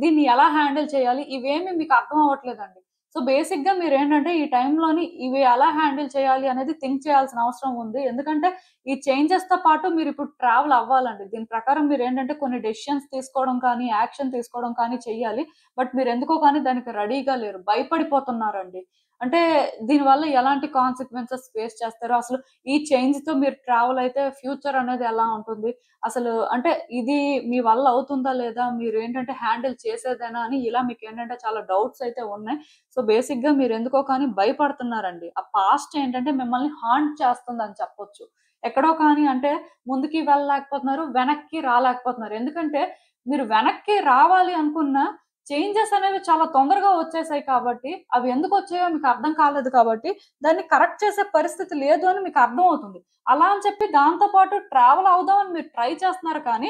దీన్ని ఎలా హ్యాండిల్ చేయాలి? ఇవేమి మీకు అర్థం అవ్వట్లేదండి. సో, బేసిక్‌గా మీరేంటంటే ఈ టైంలోని ఇవి ఎలా హ్యాండిల్ చేయాలి అనేది థింక్ చేయాల్సిన అవసరం ఉంది. ఎందుకంటే ఈ చేంజెస్‌తో పాటు మీరిప్పుడు ట్రావెల్ అవ్వాలండి. దీని ప్రకారం మీరేంటంటే కొన్ని డెసిషన్స్ తీసుకోవడం కానీ, యాక్షన్ తీసుకోవడం కానీ చెయ్యాలి. బట్ మీరెందుకో కానీ దానికి రెడీగా లేరు. భయపడిపోతున్నారండి. అంటే దీనివల్ల ఎలాంటి కాన్సిక్వెన్సెస్ ఫేస్ చేస్తారో, అసలు ఈ చేంజ్‌తో మీరు ట్రావెల్ అయితే ఫ్యూచర్ అనేది ఎలా ఉంటుంది? అసలు అంటే ఇది మీ వల్ల అవుతుందా లేదా? మీరేంటంటే హ్యాండిల్ చేసేదేనా అని ఇలా మీకేంటంటే చాలా డౌట్స్ అయితే ఉన్నాయి. సో, బేసిక్‌గా మీరెందుకో కానీ భయపడుతున్నారండి. ఆ పాస్ట్ ఏంటంటే మిమ్మల్ని హాంట్ చేస్తుందని చెప్పొచ్చు. ఎక్కడో కానీ అంటే ముందుకి వెళ్ళలేకపోతున్నారు, వెనక్కి రాలేకపోతున్నారు. ఎందుకంటే మీరు వెనక్కి రావాలి అనుకున్నా చేంజెస్ అనేవి చాలా తొందరగా వచ్చేసాయి కాబట్టి, అవి ఎందుకొచ్చాయో మీకు అర్థం కాలేదు కాబట్టి, దాన్ని కరెక్ట్ చేసే పరిస్థితి లేదు అని మీకు అర్థమవుతుంది. అలా అని చెప్పి దాంతో పాటు ట్రావెల్ అవుదాం అని మీరు ట్రై చేస్తున్నారు కానీ,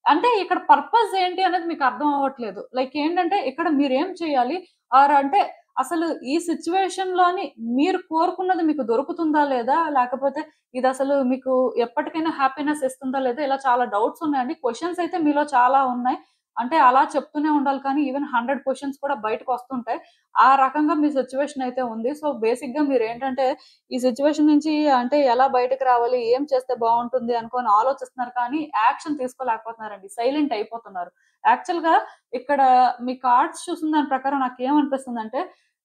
అంటే ఇక్కడ పర్పస్ ఏంటి అనేది మీకు అర్థం అవ్వట్లేదు. లైక్ ఏంటంటే ఇక్కడ మీరేం చేయాలి? ఆర్ అంటే అసలు ఈ సిట్యుయేషన్‌లోని మీరు కోరుకున్నది మీకు దొరుకుతుందా లేదా? లేకపోతే ఇదసలు మీకు ఎప్పటికైనా హ్యాపీనెస్ ఇస్తుందా లేదా? ఇలా చాలా డౌట్స్ ఉన్నాయండి. క్వెషన్స్ అయితే మీలో చాలా ఉన్నాయి. అంటే అలా చెప్తూనే ఉండాలి కానీ ఈవెన్ 100 క్వెషన్స్ కూడా బయటకొస్తుంటాయి. ఆ రకంగా మీ సిట్యుయేషన్ అయితే ఉంది. సో, బేసిక్‌గా మీరేంటంటే ఈ సిట్యుయేషన్ నుంచి అంటే ఎలా బయటకి రావాలి? ఏం చేస్తే బావుంటుంది అనుకోని ఆలోచిస్తున్నారు కానీ యాక్షన్ తీసుకోలేకపోతున్నారండి. సైలెంట్ అయిపోతున్నారు. యాక్చువల్‌గా ఇక్కడ మీ కార్డ్స్ చూసిన దాని ప్రకారం నాకేమనిపిస్తుందంటే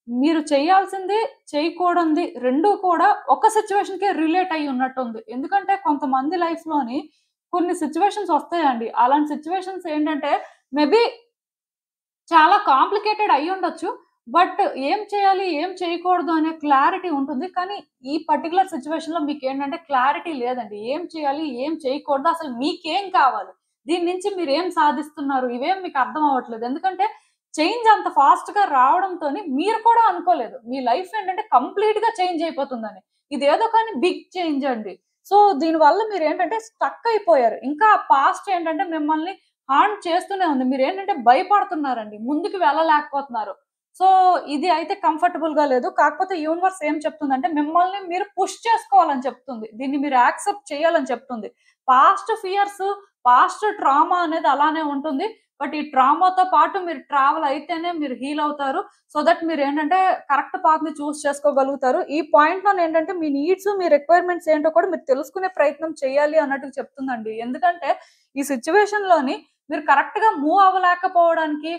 మీరు చేయాల్సింది, చేయకూడంది 2 కూడా ఒక సిట్యుయేషన్‌కే రిలేట్ అయ్యి ఉన్నట్టుంది. ఎందుకంటే కొంతమంది లైఫ్‌లోని కొన్ని సిట్యుయేషన్స్ వస్తాయండి. అలాంటి సిట్యుయేషన్స్ ఏంటంటే మేబీ చాలా కాంప్లికేటెడ్ అయ్యుండొచ్చు. బట్ ఏం చేయాలి? ఏం చేయకూడదు? అనే క్లారిటీ ఉంటుంది. కానీ ఈ పర్టిక్యులర్ సిట్యుయేషన్‌లో మీకేంటంటే క్లారిటీ లేదండి. ఏం చేయాలి? ఏం చేయకూడదు? అసలు మీకేం కావాలి? దీని నుంచి మీరేం సాధిస్తున్నారు? ఇవేం మీకు అర్థం అవ్వట్లేదు. ఎందుకంటే చేంజ్ అంత ఫాస్ట్‌గా రావడంతోని మీరు కూడా అనుకోలేదు. మీ లైఫ్ ఏంటంటే కంప్లీట్‌గా చేంజ్ అయిపోతుందని. ఇదేదో కానీ బిగ్ చేంజ్ అండి. సో దీనివల్ల మీరేంటంటే స్టక్ అయిపోయారు. ఇంకా పాస్ట్ ఏంటంటే మిమ్మల్ని హార్న్ చేస్తూనే ఉంది. మీరేంటంటే భయపడుతున్నారండి. ముందుకు వెళ్ళలేకపోతున్నారు. సో, ఇది అయితే కంఫర్టబుల్‌గా లేదు. కాకపోతే యూనివర్స్ ఏం చెప్తుందంటే మిమ్మల్ని మీరు పుష్ చేసుకోవాలని చెప్తుంది. దీన్ని మీరు యాక్సెప్ట్ చేయాలని చెప్తుంది. పాస్ట్ ఫియర్స్, పాస్ట్ ట్రామా అనేది అలానే ఉంటుంది. బట్ ఈ ట్రామాతో పాటు మీరు ట్రావెల్ అయితేనే మీరు హీల్ అవుతారు. సో దట్ మీరేంటంటే కరెక్ట్ పాత్‌ని చూజ్ చేసుకోగలుగుతారు. ఈ పాయింట్‌లోనేంటంటే మీ నీడ్స్, మీ రిక్వైర్మెంట్స్ ఏంటో కూడా మీరు తెలుసుకునే ప్రయత్నం చేయాలి అన్నట్టుగా చెప్తుందండి. ఎందుకంటే ఈ సిట్యుయేషన్‌లోని మీరు కరెక్ట్‌గా మూవ్ అవ్వలేకపోవడానికి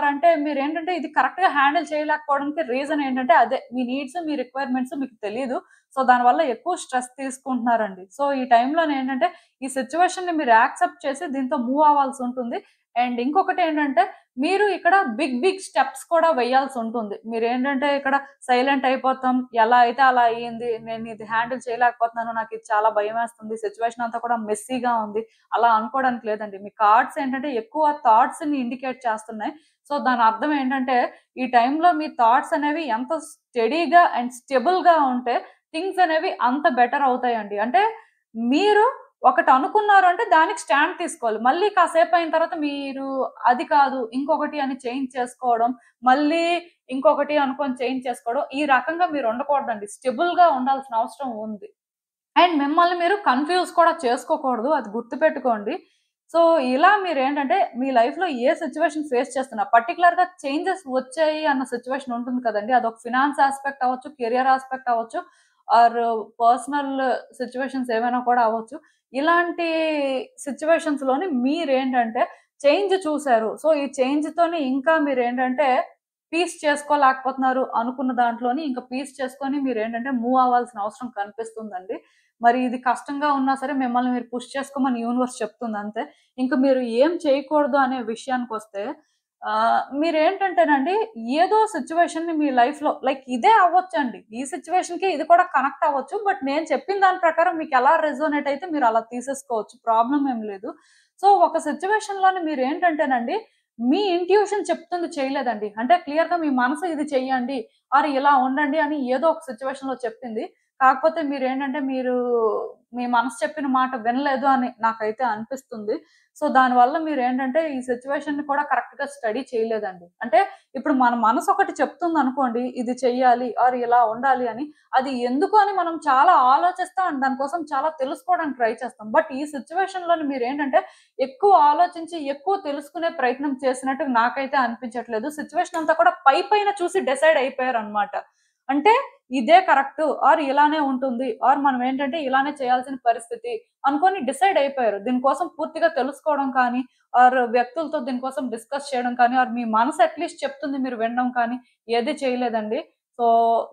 అంటే మీరేంటంటే ఇది కరెక్ట్‌గా హ్యాండిల్ చేయలేకపోవడానికి రీజన్ ఏంటంటే అదే. మీ నీడ్స్, మీ రిక్వైర్మెంట్స్ మీకు తెలీదు. సో, దానివల్ల ఎక్కువ స్ట్రెస్ తీసుకుంటున్నారండి. సో, ఈ టైంలోనేంటంటే ఈ సిట్యుయేషన్‌ని మీరు యాక్సెప్ట్ చేసి దీంతో మూవ్ అవ్వాల్సుంటుంది. అండ్ ఇంకొకటేంటంటే మీరు ఇక్కడ బిగ్ స్టెప్స్ కూడా వేయాల్సుంటుంది. మీరేంటంటే ఇక్కడ సైలెంట్ అయిపోతాం. ఎలా అయితే అలా అయింది. నేను ఇది హ్యాండిల్ చేయలేకపోతున్నాను. నాకిది చాలా భయమేస్తుంది. సిట్యుయేషన్ అంతా కూడా మెస్సీగా ఉంది. అలా అనుకోవడానికి లేదండి. మీ కార్డ్స్ ఏంటంటే ఎక్కువ థాట్స్‌ని ఇండికేట్ చేస్తున్నాయి. సో, దాని అర్థం ఏంటంటే ఈ టైంలో మీ థాట్స్ అనేవి ఎంత స్టెడీగా అండ్ స్టేబుల్‌గా ఉంటే థింగ్స్ అనేవి అంత బెటర్ అవుతాయండి. అంటే మీరు ఒకటనుకున్నారు అంటే దానికి స్టాండ్ తీసుకోవాలి. మళ్ళీ కాసేపయిన తర్వాత మీరు అది కాదు ఇంకొకటి అని చేంజ్ చేసుకోవడం, మళ్ళీ ఇంకొకటి అనుకోని చేంజ్ చేసుకోవడం, ఈ రకంగా మీరు ఉండకూడదండి. స్టేబుల్‌గా ఉండాల్సిన అవసరం ఉంది. అండ్ మిమ్మల్ని మీరు కన్‌ఫ్యూజ్ కూడా చేసుకోకూడదు. అది గుర్తుపెట్టుకోండి. సో, ఇలా మీరేంటంటే మీ లైఫ్‌లో ఏ సిట్యుయేషన్ ఫేస్ చేస్తున్నా పర్టిక్యులర్‌గా చేంజెస్ వచ్చాయి అన్న సిట్యుయేషన్ ఉంటుంది కదండీ! అదొక ఫినాన్స్ యాస్పెక్ట్ అవ్వచ్చు, కెరియర్ యాస్పెక్ట్ అవ్వచ్చు, ఆర్ పర్సనల్ సిట్యుయేషన్స్ ఏమైనా కూడా అవ్వచ్చు. ఇలాంటి సిట్యుయేషన్స్‌లోని మీరేంటంటే చేంజ్ చూసారు. సో, ఈ చేంజ్‌తోని ఇంకా మీరేంటంటే పీస్ చేసుకోలేకపోతున్నారు అనుకున్న దాంట్లోని ఇంకా పీస్ చేసుకొని మీరేంటంటే మూవ్ అవ్వాల్సిన అవసరం కనిపిస్తుందండి. మరి ఇది కష్టంగా ఉన్నా సరే మిమ్మల్ని మీరు పుష్ చేసుకోమని యూనివర్స్ చెప్తుంది అంతే. ఇంక మీరు ఏం చేయకూడదు అనే విషయానికొస్తే మీరేంటంటేనండి ఏదో సిట్యుయేషన్‌ని మీ లైఫ్‌లో లైక్ ఇదే అవ్వొచ్చండి. ఈ సిట్యుయేషన్‌కి ఇది కూడా కనెక్ట్ అవ్వచ్చు. బట్ నేను చెప్పిన దాని ప్రకారం మీకెలా రెసొనేట్ అయితే మీరు అలా తీసేసుకోవచ్చు. ప్రాబ్లమ్ ఏం లేదు. సో, ఒక సిట్యుయేషన్‌లోని మీరేంటంటేనండి మీ ఇంట్యూషన్ చెప్తుంది చేయలేదండి. అంటే క్లియర్‌గా మీ మనసు ఇది చెయ్యండి ఆర్ ఇలా ఉండండి అని ఏదో ఒక సిట్యుయేషన్‌లో చెప్పింది. కాకపోతే మీరేంటంటే మీ మనసు చెప్పిన మాట వినలేదు అని నాకైతే అనిపిస్తుంది. సో, దానివల్ల మీరేంటంటే ఈ సిట్యుయేషన్‌ని కూడా కరెక్ట్‌గా స్టడీ చేయలేదండి. అంటే ఇప్పుడు మన మనసు ఒకటి చెప్తుందనుకోండి, ఇది చెయ్యాలి ఆర్ ఇలా ఉండాలి అని. అది ఎందుకు అని మనం చాలా ఆలోచిస్తాం అండ్ దానికోసం చాలా తెలుసుకోవడానికి ట్రై చేస్తాం. బట్ ఈ సిట్యుయేషన్‌లోని మీరేంటంటే ఎక్కువ ఆలోచించి, ఎక్కువ తెలుసుకునే ప్రయత్నం చేసినట్టు నాకైతే అనిపించట్లేదు. సిట్యుయేషన్ అంతా కూడా పైపైన చూసి డిసైడ్ అయిపోయారనమాట. అంటే ఇదే కరెక్టు ఆర్ ఇలానే ఉంటుంది ఆర్ మనం ఏంటంటే ఇలానే చేయాల్సిన పరిస్థితి అనుకోని డిసైడ్ అయిపోయారు. దీనికోసం పూర్తిగా తెలుసుకోవడం కానీ, ఆర్ వ్యక్తులతో దీనికోసం డిస్కస్ చేయడం కానీ, ఆర్ మీ మనసు అట్‌లీస్ట్ చెప్తుంది మీరు వినడం కానీ ఏది చేయలేదండి. సో,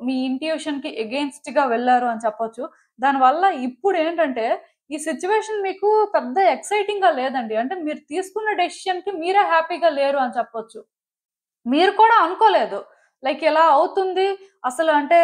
మీ ఇంట్యూషన్‌కి ఎగెయిన్స్ట్‌గా వెళ్లారు అని చెప్పొచ్చు. దానివల్ల ఇప్పుడేంటంటే ఈ సిట్యుయేషన్ మీకు పెద్ద ఎక్సైటింగ్‌గా లేదండి. అంటే మీరు తీసుకున్న డెసిషన్‌కి మీరే హ్యాపీగా లేరు అని చెప్పొచ్చు. మీరు కూడా అనుకోలేదు. లైక్ ఇలా అవుతుంది. అసలు అంటే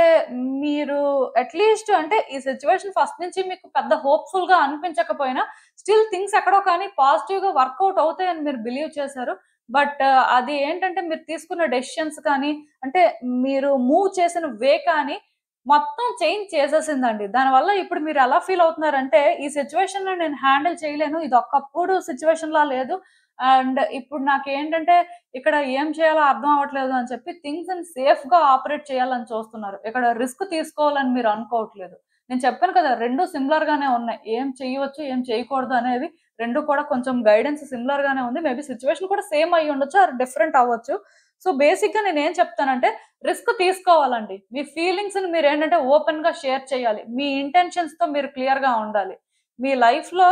మీరు అట్‌లీస్ట్ అంటే ఈ సిట్యుయేషన్ ఫస్ట్ నుంచి మీకు పెద్ద హోప్‌ఫుల్‌గా అనిపించకపోయినా స్టిల్ థింగ్స్ ఎక్కడో కానీ పాజిటివ్‌గా వర్కౌట్ అవుతాయని మీరు బిలీవ్ చేశారు. బట్ అది ఏంటంటే మీరు తీసుకున్న డెసిషన్స్ కానీ, అంటే మీరు మూవ్ చేసిన వే కానీ మొత్తం చేంజ్ చేసేసిందండి. దానివల్ల ఇప్పుడు మీరు ఎలా ఫీల్ అవుతున్నారంటే ఈ సిట్యుయేషన్‌ని నేను హ్యాండిల్ చేయలేను. ఇది ఒకప్పుడు సిట్యుయేషన్‌లా లేదు. అండ్ ఇప్పుడు నాకేంటంటే ఇక్కడ ఏం చేయాలో అర్థం అవ్వట్లేదు అని చెప్పి థింగ్స్‌ని సేఫ్‌గా ఆపరేట్ చేయాలని చూస్తున్నారు. ఇక్కడ రిస్క్ తీసుకోవాలని మీరు అనుకోవట్లేదు. నేను చెప్పాను కదా! 2 సిమిలర్ గానే ఉన్నాయి. ఏం చేయవచ్చు, ఏం చేయకూడదు అనేవి 2 కూడా కొంచెం గైడెన్స్ సిమిలర్ గానే ఉంది. మేబీ సిట్యుయేషన్ కూడా సేమ్ అయ్యుండొచ్చు ఆర్ డిఫరెంట్ అవ్వచ్చు. సో, బేసిక్‌గా నేనేం చెప్తానంటే రిస్క్ తీసుకోవాలండి. మీ ఫీలింగ్స్‌ని మీరేంటంటే ఓపెన్‌గా షేర్ చేయాలి. మీ ఇంటెన్షన్స్‌తో మీరు క్లియర్‌గా ఉండాలి. మీ లైఫ్‌లో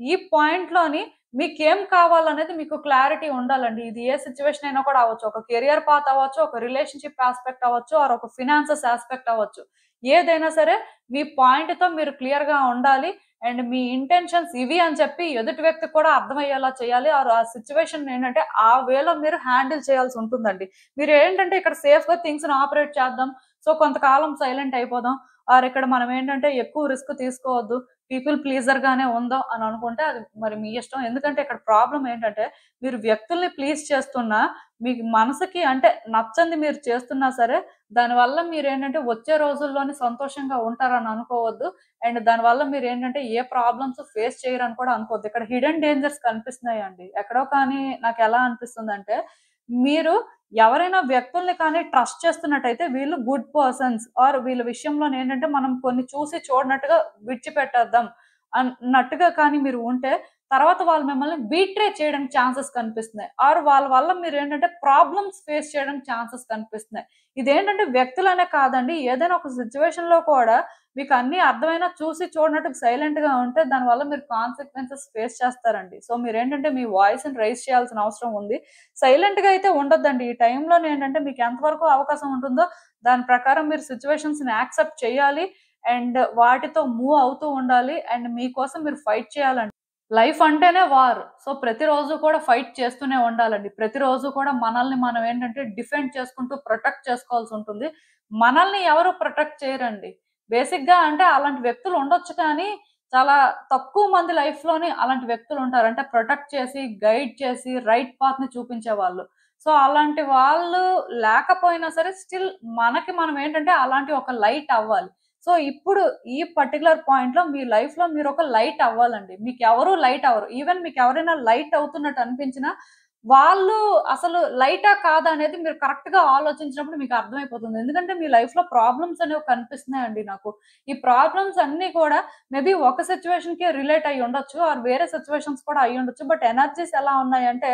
ఈ పాయింట్‌లోని మీకేం కావాలనేది మీకు క్లారిటీ ఉండాలండి. ఇది ఏ సిట్యుయేషన్ అయినా కూడా అవ్వచ్చు. ఒక కెరియర్ పాత్ అవ్వచ్చు, ఒక రిలేషన్‌షిప్ యాస్పెక్ట్ అవ్వచ్చు, ఆర్ ఒక ఫినాన్సెస్ యాస్పెక్ట్ అవ్వచ్చు. ఏదైనా సరే మీ పాయింట్‌తో మీరు క్లియర్‌గా ఉండాలి. అండ్ మీ ఇంటెన్షన్స్ ఇవి అని చెప్పి ఎదుటి వ్యక్తికి కూడా అర్థమయ్యేలా చేయాలి. ఆర్ ఆ సిట్యుయేషన్ ఏంటంటే ఆ వేలో మీరు హ్యాండిల్ చేయాల్సి ఉంటుందండి. మీరేంటంటే ఇక్కడ సేఫ్‌గా థింగ్స్‌ని ఆపరేట్ చేద్దాం. సో, కొంతకాలం సైలెంట్ అయిపోదాం. ఆర్ ఇక్కడ మనం ఏంటంటే ఎక్కువ రిస్క్ తీసుకోవద్దు. పీపుల్ ప్లీజర్ గానే ఉందాం అని అనుకుంటే అది మరి మీ ఇష్టం. ఎందుకంటే ఇక్కడ ప్రాబ్లమ్ ఏంటంటే మీరు వ్యక్తుల్ని ప్లీజ్ చేస్తున్నా మీకు మనసుకి అంటే నచ్చంది మీరు చేస్తున్నా సరే దానివల్ల మీరేంటంటే వచ్చే రోజుల్లోని సంతోషంగా ఉంటారని అనుకోవద్దు. అండ్ దానివల్ల మీరేంటంటే ఏ ప్రాబ్లమ్స్ ఫేస్ చేయరని కూడా అనుకోవద్దు. ఇక్కడ హిడెన్ డేంజర్స్ కనిపిస్తున్నాయండి. ఎక్కడో కానీ నాకెలా అనిపిస్తుందంటే మీరు ఎవరైనా వ్యక్తుల్ని కానీ ట్రస్ట్ చేస్తున్నట్టయితే వీళ్ళు గుడ్ పర్సన్స్ ఆర్ వీళ్ళ విషయంలోనేంటంటే మనం కొన్ని చూసి చూడనట్టుగా విడిచిపెట్టేద్దాం అన్నట్టుగా కానీ మీరు ఉంటే తర్వాత వాళ్ళు మిమ్మల్ని బీట్రే చేయడానికి ఛాన్సెస్ కనిపిస్తున్నాయి. ఆర్ వాళ్ళ వల్ల మీరేంటంటే ప్రాబ్లమ్స్ ఫేస్ చేయడానికి ఛాన్సెస్ కనిపిస్తున్నాయి. ఇదేంటంటే వ్యక్తులనే కాదండి. ఏదైనా ఒక సిట్యుయేషన్‌లో కూడా మీకు అన్నీ అర్థమైనా చూసి చూడనట్టు సైలెంట్‌గా ఉంటే దానివల్ల మీరు కాన్సిక్వెన్సెస్ ఫేస్ చేస్తారండి. సో, మీరేంటంటే మీ వాయిస్‌ని రైజ్ చేయాల్సిన అవసరం ఉంది. సైలెంట్‌గా అయితే ఉండొద్దండి. ఈ టైంలోనేంటంటే మీకు ఎంతవరకు అవకాశం ఉంటుందో దాని ప్రకారం మీరు సిట్యుయేషన్స్‌ని యాక్సెప్ట్ చేయాలి. అండ్ వాటితో మూవ్ అవుతూ ఉండాలి. అండ్ మీకోసం మీరు ఫైట్ చేయాలండి. లైఫ్ అంటేనే వార్. సో, ప్రతిరోజు కూడా ఫైట్ చేస్తూనే ఉండాలండి. ప్రతిరోజు కూడా మనల్ని మనం ఏంటంటే డిఫెండ్ చేసుకుంటూ ప్రొటెక్ట్ చేసుకోవాల్సుంటుంది. మనల్ని ఎవరు ప్రొటెక్ట్ చేయరండి. బేసిక్‌గా అంటే అలాంటి వ్యక్తులు ఉండొచ్చు కానీ, చాలా తక్కువ మంది లైఫ్‌లోని అలాంటి వ్యక్తులుంటారు. అంటే ప్రొటెక్ట్ చేసి, గైడ్ చేసి, రైట్ పాత్‌ని చూపించేవాళ్ళు. సో, అలాంటి వాళ్ళు లేకపోయినా సరే స్టిల్ మనకి మనం ఏంటంటే అలాంటి ఒక లైట్ అవ్వాలి. సో, ఇప్పుడు ఈ పర్టిక్యులర్ పాయింట్‌లో మీ లైఫ్‌లో మీరొక లైట్ అవ్వాలండి. మీకెవరు లైట్ అవ్వరు. ఈవెన్ మీకెవరైనా లైట్ అవుతున్నట్టు అనిపించినా, వాళ్ళు అసలు లైటా? కాదా? అనేది మీరు కరెక్ట్‌గా ఆలోచించినప్పుడు మీకు అర్థమైపోతుంది. ఎందుకంటే మీ లైఫ్‌లో ప్రాబ్లమ్స్ అనేవి కనిపిస్తున్నాయండి నాకు. ఈ ప్రాబ్లమ్స్ అన్నీ కూడా మేబీ ఒక సిట్యుయేషన్‌కే రిలేట్ అయ్యి ఉండొచ్చు. ఆర్ వేరే సిట్యుయేషన్స్ కూడా అయ్యుండొచ్చు. బట్ ఎనర్జీస్ ఎలా ఉన్నాయంటే,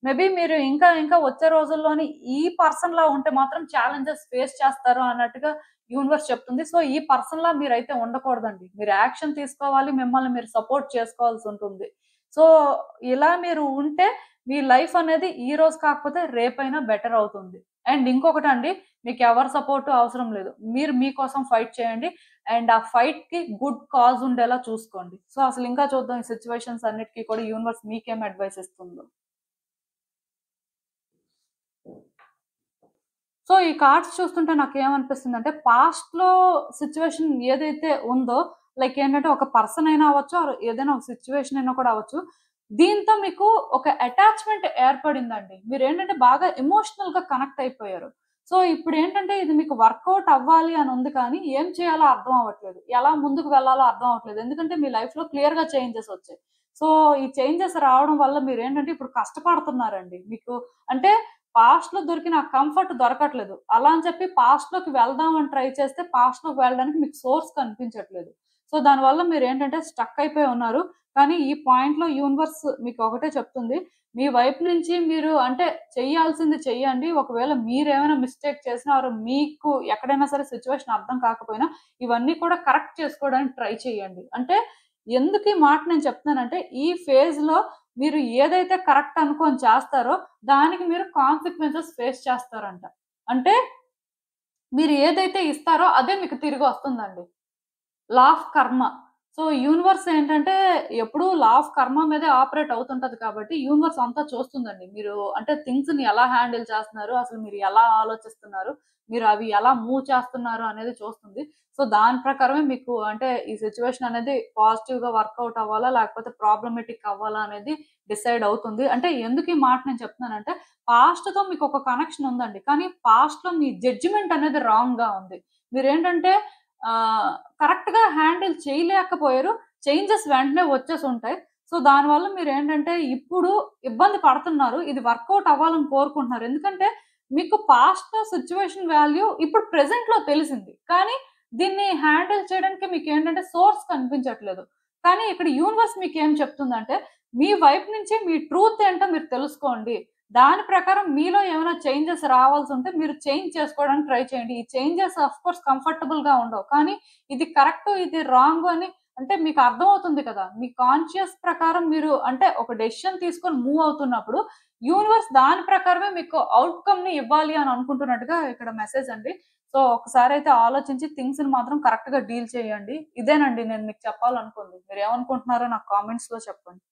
మేబీ మీరు ఇంకా ఇంకా వచ్చే రోజుల్లోని ఈ పర్సన్‌లా ఉంటే మాత్రం ఛాలెంజెస్ ఫేస్ చేస్తారు అన్నట్టుగా యూనివర్స్ చెప్తుంది. సో, ఈ పర్సన్‌లా మీరైతే ఉండకూడదండి. మీరు యాక్షన్ తీసుకోవాలి. మిమ్మల్ని మీరు సపోర్ట్ చేసుకోవాల్సుంటుంది. సో, ఇలా మీరు ఉంటే మీ లైఫ్ అనేది ఈ రోజు కాకపోతే రేపైనా బెటర్ అవుతుంది. అండ్ ఇంకొకటండి, మీకెవరి సపోర్టు అవసరం లేదు. మీరు మీకోసం ఫైట్ చేయండి. అండ్ ఆ ఫైట్‌కి గుడ్ కాజ్ ఉండేలా చూసుకోండి. సో, అసలు ఇంకా చూద్దాం ఈ సిట్యుయేషన్స్ అన్నిటికి కూడా యూనివర్స్ మీకేం అడ్వైస్ ఇస్తుందో. సో, ఈ కార్డ్స్ చూస్తుంటే నాకేమనిపిస్తుందంటే, పాస్ట్‌లో సిట్యుయేషన్ ఏదైతే ఉందో, లైక్ ఏంటంటే ఒక పర్సన్ అయినా అవ్వచ్చు, ఆర్ ఏదైనా ఒక సిట్యుయేషన్ అయినా కూడా అవ్వచ్చు. దీంతో మీకు ఒక అటాచ్‌మెంట్ ఏర్పడిందండి. మీరేంటంటే బాగా ఎమోషనల్‌గా కనెక్ట్ అయిపోయారు. సో, ఇప్పుడేంటంటే ఇది మీకు వర్కౌట్ అవ్వాలి అని ఉంది కానీ, ఏం చేయాలో అర్థం అవ్వట్లేదు. ఎలా ముందుకు వెళ్ళాలో అర్థం అవ్వట్లేదు. ఎందుకంటే మీ లైఫ్‌లో క్లియర్‌గా చేంజెస్ వచ్చాయి. సో, ఈ చేంజెస్ రావడం వల్ల మీరేంటంటే ఇప్పుడు కష్టపడుతున్నారండి. మీకు అంటే పాస్ట్‌లో దొరికిన ఆ కంఫర్ట్ దొరకట్లేదు. అలా అని చెప్పి పాస్ట్‌లోకి వెళ్దాం అని ట్రై చేస్తే పాస్ట్‌లోకి వెళ్ళడానికి మీకు సోర్స్ కనిపించట్లేదు. సో, దానివల్ల మీరేంటంటే స్టక్ అయిపోయి ఉన్నారు. కానీ ఈ పాయింట్‌లో యూనివర్స్ మీకు ఒకటే చెప్తుంది. మీ వైపు నుంచి మీరు అంటే చేయాల్సింది చెయ్యండి. ఒకవేళ మీరేమైనా మిస్టేక్ చేసినా ఆర్ మీకు ఎక్కడైనా సరే సిట్యుయేషన్ అర్థం కాకపోయినా ఇవన్నీ కూడా కరెక్ట్ చేసుకోవడానికి ట్రై చేయండి. అంటే ఎందుకు ఈ మాట నేను చెప్తున్నానంటే ఈ ఫేజ్‌లో మీరు ఏదైతే కరెక్ట్ అనుకోని చేస్తారో దానికి మీరు కాన్సిక్వెన్సెస్ ఫేస్ చేస్తారంట. అంటే మీరు ఏదైతే ఇస్తారో అదే మీకు తిరిగొస్తుందండి. లా ఆఫ్ కర్మ. సో, యూనివర్స్ ఏంటంటే ఎప్పుడూ లా ఆఫ్ కర్మ మీదే ఆపరేట్ అవుతుంటది కాబట్టి యూనివర్స్ అంతా చూస్తుందండి. మీరు అంటే థింగ్స్‌ని ఎలా హ్యాండిల్ చేస్తున్నారు, అసలు మీరు ఎలా ఆలోచిస్తున్నారు, మీరు అవి ఎలా మూవ్ చేస్తున్నారు అనేది చూస్తుంది. సో, దాని ప్రకారమే మీకు అంటే ఈ సిట్యుయేషన్ అనేది పాజిటివ్‌గా వర్కౌట్ అవ్వాలా, లేకపోతే ప్రాబ్లమాటిక్ అవ్వాలా అనేది డిసైడ్ అవుతుంది. అంటే ఎందుకు ఈ మాట నేను చెప్తున్నానంటే పాస్ట్‌తో మీకొక కనెక్షన్ ఉందండి. కానీ పాస్ట్‌లో మీ జడ్జిమెంట్ అనేది రాంగ్‌గా ఉంది. మీరేంటంటే ఆహ్, కరెక్ట్‌గా హ్యాండిల్ చేయలేకపోయారు. చేంజెస్ వెంటనే వచ్చేసుంటాయి. సో, దానివల్ల మీరేంటంటే ఇప్పుడు ఇబ్బంది పడుతున్నారు. ఇది వర్కౌట్ అవ్వాలని కోరుకుంటున్నారు. ఎందుకంటే మీకు పాస్ట్‌లో సిట్యుయేషన్ వాల్యూ ఇప్పుడు ప్రెజెంట్‌లో తెలిసింది. కానీ దీన్ని హ్యాండిల్ చేయడానికి మీకేంటంటే సోర్స్ కనిపించట్లేదు. కానీ ఇక్కడ యూనివర్స్ మీకేం చెప్తుందంటే, మీ వైపు నుంచి మీ ట్రూత్ ఏంటో మీరు తెలుసుకోండి. దాని ప్రకారం మీలో ఏమైనా చేంజెస్ రావాల్సుంటే మీరు చేంజ్ చేసుకోవడానికి ట్రై చేయండి. ఈ చేంజెస్ ఆఫ్‌కోర్స్ కంఫర్టబుల్‌గా ఉండవు. కానీ ఇది కరెక్టు, ఇది రాంగు అని అంటే మీకు అర్థమవుతుంది కదా! మీ కాన్షియస్ ప్రకారం మీరు అంటే ఒక డెసిషన్ తీసుకొని మూవ్ అవుతున్నప్పుడు యూనివర్స్ దాని ప్రకారమే మీకు ఔట్‌కమ్‌ని ఇవ్వాలి అని అనుకుంటున్నట్టుగా ఇక్కడ మెసేజ్ అండి. సో, ఒకసారైతే ఆలోచించి థింగ్స్‌ని మాత్రం కరెక్ట్‌గా డీల్ చేయండి. ఇదేనండి నేను మీకు చెప్పాలనుకుంది. మీరేమనుకుంటున్నారో నాకు కామెంట్స్‌లో చెప్పండి.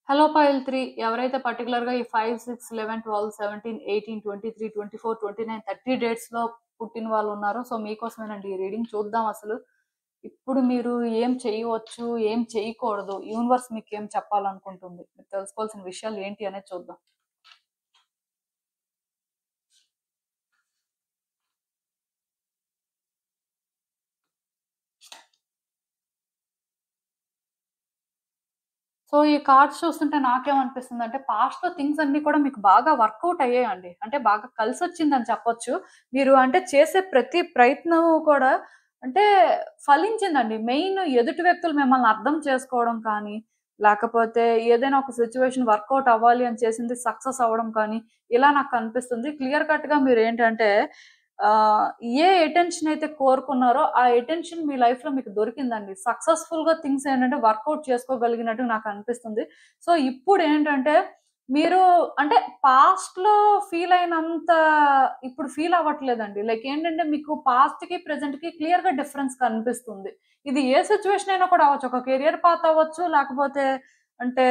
హలో పైల్ 3 ఎవరైతే పర్టిక్యులర్‌గా ఈ 5, 6, 11, 12, 17, 18, 23, 24, 29, 30 డేట్స్‌లో పుట్టిన వాళ్ళున్నారో సో, మీకోసమేనండి ఈ రీడింగ్. చూద్దాం అసలు. ఇప్పుడు మీరు ఏం చేయవచ్చు, ఏం చేయకూడదు, యూనివర్స్ మీకేం చెప్పాలనుకుంటుంది, మీరు తెలుసుకోవాల్సిన విషయాలు ఏంటి అనేది చూద్దాం. సో, ఈ కార్డ్స్ చూస్తుంటే నాకేమనిపిస్తుందంటే, పాస్ట్‌లో థింగ్స్ అన్నీ కూడా మీకు బాగా వర్కౌట్ అయ్యాయండి. అంటే బాగా కలిసొచ్చిందని చెప్పొచ్చు. మీరు అంటే చేసే ప్రతి ప్రయత్నం కూడా అంటే ఫలించిందండి. మెయిన్ ఎదుటి వ్యక్తులు మిమ్మల్ని అర్థం చేసుకోవడం కానీ, లేకపోతే ఏదైనా ఒక సిట్యుయేషన్ వర్కౌట్ అవ్వాలి అని చేసింది సక్సెస్ అవ్వడం కానీ, ఇలా నాకు కనిపిస్తుంది. క్లియర్ కట్‌గా మీరేంటంటే ఆహ్, ఏ అటెన్షన్ అయితే కోరుకున్నారో ఆ అటెన్షన్ మీ లైఫ్‌లో మీకు దొరికిందండి. సక్సెస్‌ఫుల్‌గా థింగ్స్ ఏంటంటే వర్కౌట్ చేసుకోగలిగినట్టు నాకనిపిస్తుంది. సో, ఇప్పుడేంటంటే మీరు అంటే పాస్ట్‌లో ఫీల్ అయినంత ఇప్పుడు ఫీల్ అవ్వట్లేదండి. లైక్ ఏంటంటే మీకు పాస్ట్‌కి, ప్రెజెంట్‌కి క్లియర్‌గా డిఫరెన్స్ కనిపిస్తుంది. ఇది ఏ సిట్యుయేషన్ అయినా కూడా అవ్వచ్చు. ఒక కెరియర్ పాత్ అవ్వచ్చు. లేకపోతే అంటే